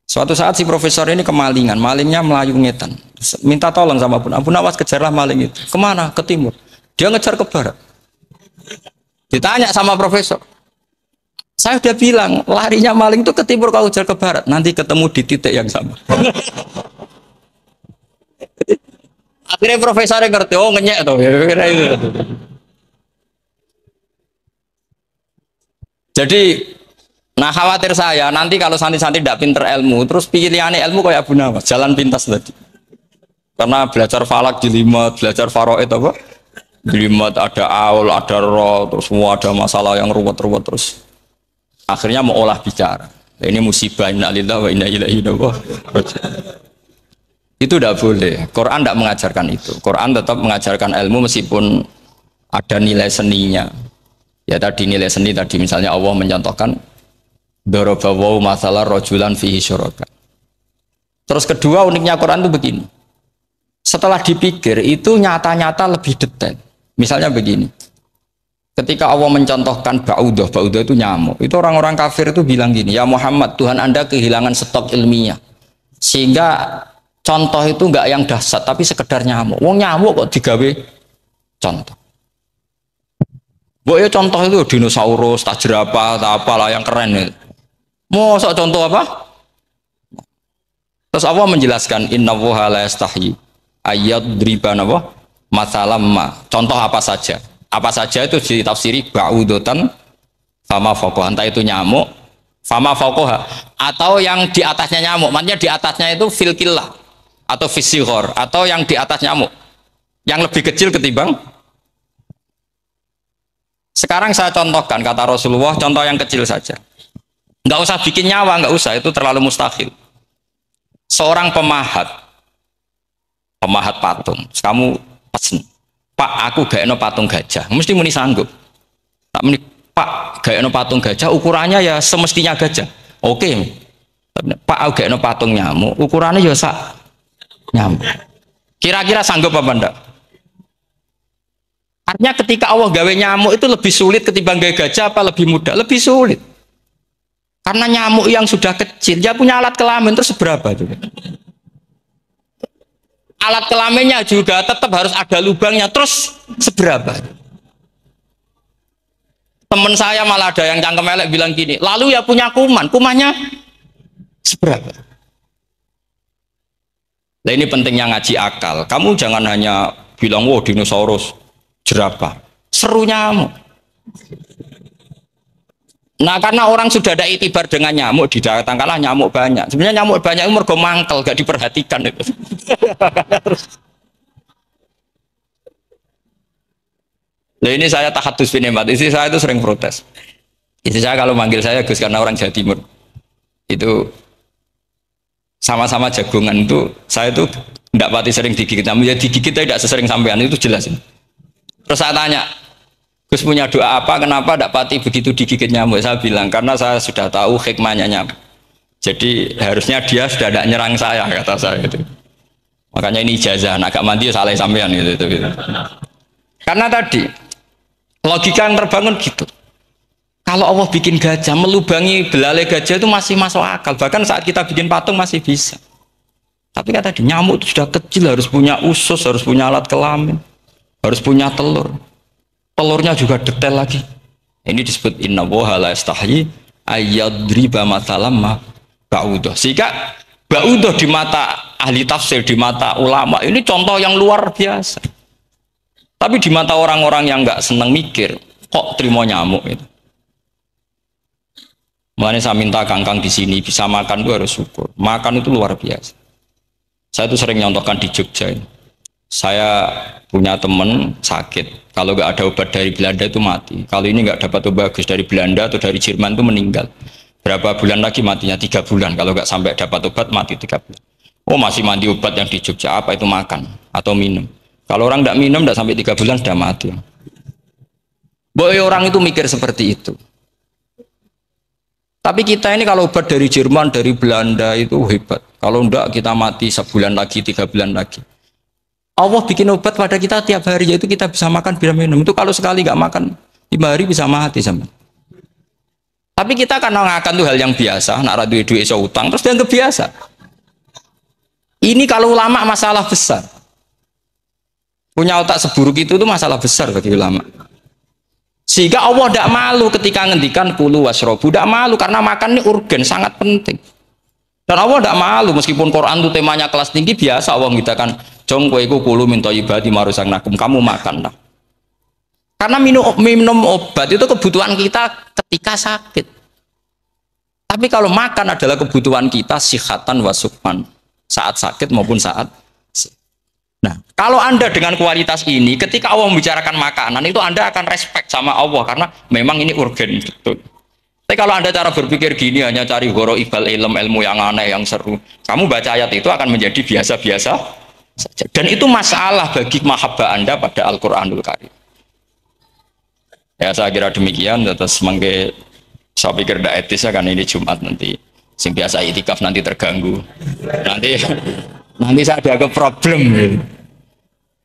Suatu saat si profesor ini kemalingan, malingnya melayu ngetan. Minta tolong sama Abu Nawas, kejarlah maling itu. Kemana? Ke timur. Dia ngejar ke barat. Ditanya sama profesor. Saya udah bilang, larinya maling itu ke timur, kalau kejar ke barat, nanti ketemu di titik yang sama. Akhirnya profesornya ngerti, oh ngenyek tuh. Jadi, nah khawatir saya, nanti kalau santri-santri tidak pinter ilmu, terus pilihannya ilmu kayak Abu Nawas, jalan pintas tadi. Karena belajar falak jelimet, belajar faraid apa? Jelimet, ada aul, ada roh, terus semua ada masalah yang ruwet-ruwet terus. Akhirnya mau olah bicara. Ini musibah, inna lillahi wa inna ilaihi raji'un. Itu tidak boleh. Quran tidak mengajarkan itu. Quran tetap mengajarkan ilmu meskipun ada nilai seninya. Ya tadi nilai seni tadi misalnya Allah mencontohkan daraba wa masalah rajulan fihi syuraka. Terus kedua uniknya Quran itu begini. Setelah dipikir itu nyata-nyata lebih detail. Misalnya begini. Ketika Allah mencontohkan ba'udah itu nyamuk. Itu orang-orang kafir itu bilang gini, ya Muhammad, Tuhan Anda kehilangan stok ilmiah. Sehingga contoh itu enggak yang dahsyat, tapi sekedar nyamuk. Wong nyamuk kok digawe contoh. Ya contoh itu dinosaurus, tak jerapah, tak apalah yang keren itu. Mosok contoh apa? Terus Allah menjelaskan innallaha la yastahyi ayyadriba apa? Masalam ma. Contoh apa saja? Apa saja itu ditafsiri ba'udotan fama fawqaha, entah itu nyamuk fama fawqaha atau yang di atasnya nyamuk, maksudnya di atasnya itu filkillah atau fisighor atau yang di atas nyamuk yang lebih kecil ketimbang Sekarang saya contohkan kata Rasulullah, contoh yang kecil saja. Nggak usah bikin nyawa, nggak usah, itu terlalu mustahil. Seorang pemahat patung, kamu pesen, Pak, aku gak eno patung gajah, mesti muni sanggup. Tak muni, Pak, gak eno patung gajah, ukurannya ya semestinya gajah. Oke. Pak, aku gak eno patung nyamuk, ukurannya ya sak nyamuk. Kira-kira sanggup apa enggak? Artinya ketika Allah gawe nyamuk itu lebih sulit ketimbang gawe gajah apa lebih mudah? Lebih sulit. Karena nyamuk yang sudah kecil, dia punya alat kelamin terus seberapa juga. Alat kelaminnya juga tetap harus ada lubangnya terus seberapa. Temen saya malah ada yang cangkem elek bilang gini, lalu ya punya kuman, kumannya seberapa. Nah ini pentingnya ngaji akal. Kamu jangan hanya bilang, wow dinosaurus, jerapah, seru nyamuk. Nah karena orang sudah ada itibar dengan nyamuk, didatangkanlah nyamuk banyak. Sebenarnya nyamuk banyak itu mergo mangkel, gak diperhatikan itu. Nah ini saya tahadus binemat, istri saya itu sering protes. Istri saya kalau manggil saya Gus karena orang Jawa Timur itu sama-sama jagongan itu, saya itu tidak pati sering digigit, namun ya digigit tidak sesering sampean itu jelas. Terus saya tanya, Gus punya doa apa? Kenapa tidak pati begitu digigit nyamuk? Saya bilang karena saya sudah tahu hikmahnya nyamuk. Jadi harusnya dia sudah tidak nyerang saya, kata saya itu. Makanya ini ijazah, agak mandi salah sampean gitu. Karena tadi logika yang terbangun gitu. Kalau Allah bikin gajah, melubangi belalai gajah itu masih masuk akal. Bahkan saat kita bikin patung masih bisa. Tapi kata tadi nyamuk itu sudah kecil, harus punya usus, harus punya alat kelamin, harus punya telur. Telurnya juga detail lagi. Ini disebut inna woha la yastahyi ayyadriba mathalam ma ba'udah. Sehingga ba'udah di mata ahli tafsir, di mata ulama ini contoh yang luar biasa. Tapi di mata orang-orang yang nggak seneng mikir, kok terima nyamuk itu. Makanya saya minta kangkang di sini bisa makan itu harus syukur. Makan itu luar biasa. Saya itu sering nyontohkan di Jogja ini. Saya punya teman sakit, kalau nggak ada obat dari Belanda itu mati. Kalau ini nggak dapat obat bagus dari Belanda atau dari Jerman itu meninggal. Berapa bulan lagi matinya? 3 bulan. Kalau nggak sampai dapat obat mati 3 bulan. Oh masih mandi obat yang di Jogja, apa itu makan atau minum? Kalau orang nggak minum nggak sampai 3 bulan sudah mati. Boy orang itu mikir seperti itu. Tapi kita ini kalau obat dari Jerman, dari Belanda itu hebat. Kalau enggak kita mati sebulan lagi, 3 bulan lagi. Allah bikin obat pada kita tiap hari, yaitu kita bisa makan, bisa minum. Itu kalau sekali nggak makan 5 hari bisa mati sama. Tapi kita kan ngakan tuh hal yang biasa, nak duit iso utang terus dianggap biasa. Ini kalau ulama masalah besar. Punya otak seburuk itu tuh masalah besar bagi ulama. Sehingga Allah tidak malu ketika ngendikan kulu wasrobu, tidak malu karena makan ini urgen, sangat penting. Dan Allah tidak malu meskipun Quran itu temanya kelas tinggi, biasa Allah mengatakan jong kowe iku kulu min thayyibati ma razaqnakum, kamu makanlah. Karena minum obat itu kebutuhan kita ketika sakit. Tapi kalau makan adalah kebutuhan kita sihatan wasukman, saat sakit maupun saat. Nah, kalau Anda dengan kualitas ini, ketika Allah membicarakan makanan itu Anda akan respect sama Allah karena memang ini urgen betul. Tapi kalau Anda cara berpikir gini hanya cari horo ibal ilmu yang aneh yang seru, kamu baca ayat itu akan menjadi biasa-biasa saja. Dan itu masalah bagi mahabbah Anda pada Al-Qur'anul Karim. Ya saya kira demikian. Terus mangke saya pikir tidak etis ya kan ini Jumat nanti. Sing biasa itikaf nanti terganggu. Nanti saya ada ke problem.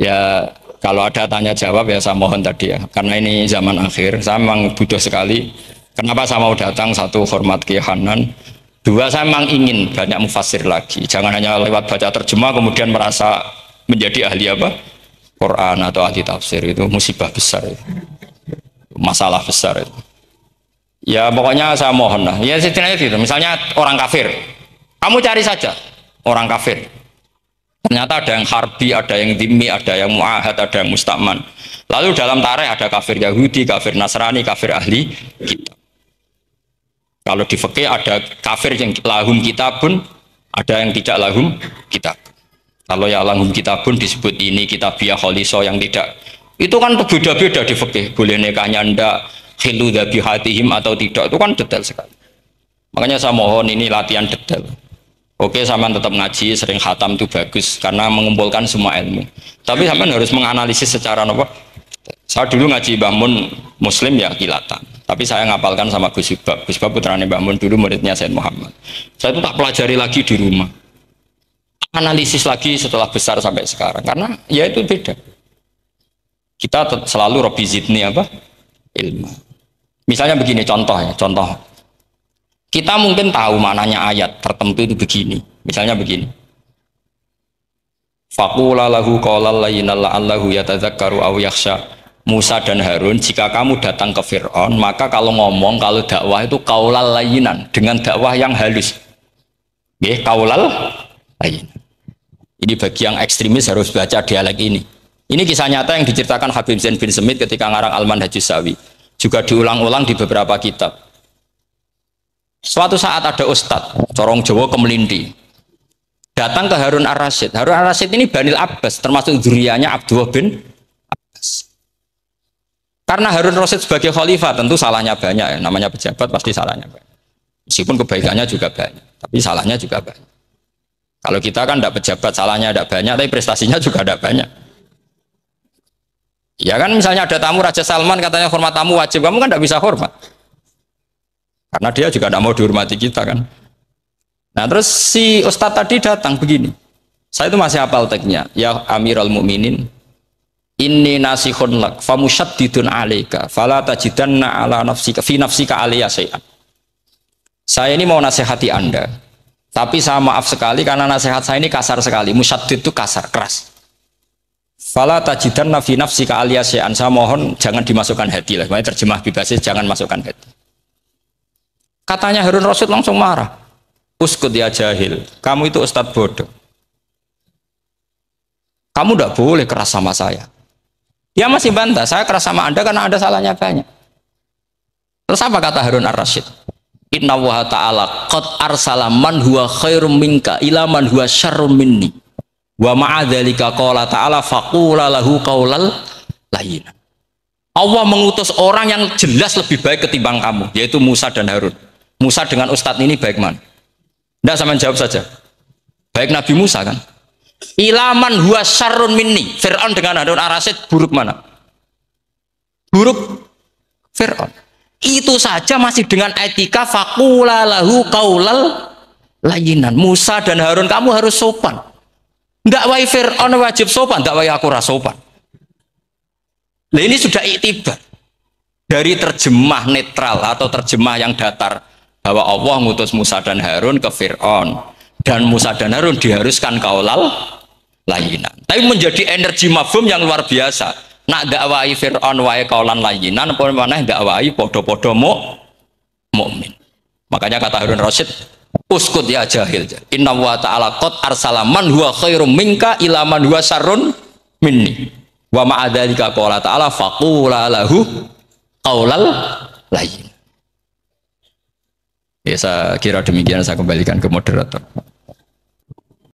Ya kalau ada tanya jawab ya saya mohon tadi ya. Karena ini zaman akhir, saya memang butuh sekali. Kenapa saya mau datang? Satu, hormat Kiai Hanan. 2, saya memang ingin banyak mufassir lagi. Jangan hanya lewat baca terjemah kemudian merasa menjadi ahli apa? Quran atau ahli tafsir, itu musibah besar itu. Masalah besar itu. Ya pokoknya saya mohon lah. Ya setidaknya gitu. Misalnya orang kafir, kamu cari saja orang kafir. Ternyata ada yang harbi, ada yang dhimmi, ada yang mu'ahad, ada yang mustakman. Lalu dalam tarikh ada kafir Yahudi, kafir Nasrani, kafir ahli kitab. Kalau di fikih ada kafir yang lahum kitabun, ada yang tidak lahum kitab. Kalau yang lahum kitabun disebut ini kitabiah kholiso yang tidak Itu kan beda-beda di fikih, boleh nikahnya ndak, khilu dzabihatihim atau tidak, itu kan detail sekali. Makanya saya mohon ini latihan detail. Oke, sampean tetap ngaji, sering khatam itu bagus karena mengumpulkan semua ilmu. Tapi sampean harus menganalisis secara apa? Saya dulu ngaji Mbah Mun Muslim ya kilatan. Tapi saya ngapalkan sama Gus Ibab. Gus Ibab putranya Mbah Mun, dulu muridnya Said Muhammad. Saya itu tak pelajari lagi di rumah. Analisis lagi setelah besar sampai sekarang karena ya itu beda. Kita selalu Rabbi zidni apa? Ilmu. Misalnya begini contoh. Kita mungkin tahu maknanya ayat tertentu itu begini. Misalnya begini. Faqula lahu qaulal layyinan la'allahu yatadzakkaru aw yakhsha. Musa dan Harun, jika kamu datang ke Fir'aun, maka kalau ngomong, kalau dakwah itu qaulal layyinan, dengan dakwah yang halus. Nggih, qaulal layyinan. Ini bagi yang ekstremis harus baca dialek ini. Ini kisah nyata yang diceritakan Habib Zain bin Semit ketika ngarang Al-Manhajus Sawi. Juga diulang-ulang di beberapa kitab. Suatu saat ada ustadz, corong Jawa Kemelindi, datang ke Harun Ar-Rasyid. Harun Ar-Rasyid ini Banil Abbas, termasuk zuriyahnya Abdullah bin Abbas. Karena Harun Ar-Rasyid sebagai khalifah tentu salahnya banyak ya. Namanya pejabat pasti salahnya banyak. Meskipun kebaikannya juga banyak, tapi salahnya juga banyak. Kalau kita kan tidak pejabat, salahnya tidak banyak, tapi prestasinya juga tidak banyak. Ya kan misalnya ada tamu Raja Salman katanya hormat tamu wajib, kamu kan tidak bisa hormat. Karena dia juga tidak mau dihormati kita kan. Nah terus si Ustadz tadi datang begini. Saya itu masih hafal teksnya. Ya Amirul Mukminin, inni nasihun lak famusyaddidun alaika fala tajidanna ala nafsika fi nafsika alayya syai'an. Saya ini mau nasihati Anda. Tapi saya maaf sekali karena nasihat saya ini kasar sekali. Musyaddid itu kasar, keras. Fala tajidanna fi nafsika alayya syai'an. Saya mohon jangan dimasukkan hati lah. Makanya terjemah bebasnya jangan masukkan hati. Katanya Harun Rasyid langsung marah. Uskut ya jahil, kamu itu ustadz bodoh. Kamu tidak boleh keras sama saya. Dia masih bantah, saya keras sama Anda karena Anda salahnya banyak. Terus apa kata Harun Ar-Rasyid? Inna wa ta'ala qad arsala man huwa khairum minka ila man huwa syarrum minni. Wa ma'adzalika qala ta'ala faqula lahu qaulal layyinan. Allah mengutus orang yang jelas lebih baik ketimbang kamu, yaitu Musa dan Harun. Musa dengan ustadz ini baik mana? Tidak, sama jawab saja. Baik Nabi Musa kan? Ilaman huwa syarrun minni. Fir'aun dengan Harun Ar-Rasyid buruk mana? Buruk Fir'aun. Itu saja masih dengan etika faqula lahu qaulal layyinan. Musa dan Harun kamu harus sopan. Tidak wae Fir'aun wajib sopan, tidak wae aku ora sopan. Nah, ini sudah iktibar dari terjemah netral atau terjemah yang datar bahwa Allah ngutus Musa dan Harun ke Fir'aun dan Musa dan Harun diharuskan qaulal layyinan. Tapi menjadi energi mafhum yang luar biasa. Nak dakwai Fir'aun wae qaulan layyinan apa maneh dakwai padha-padha mukmin. Makanya kata Harun Rasyid, uskut ya jahil. Inna wa ta'ala qad arsala man huwa khairum minka ila man huwa syarrun minni. Wa ma'adzalika qala ta'ala faqula lahu qaulal layyin. Ya saya kira demikian, saya kembalikan ke moderator.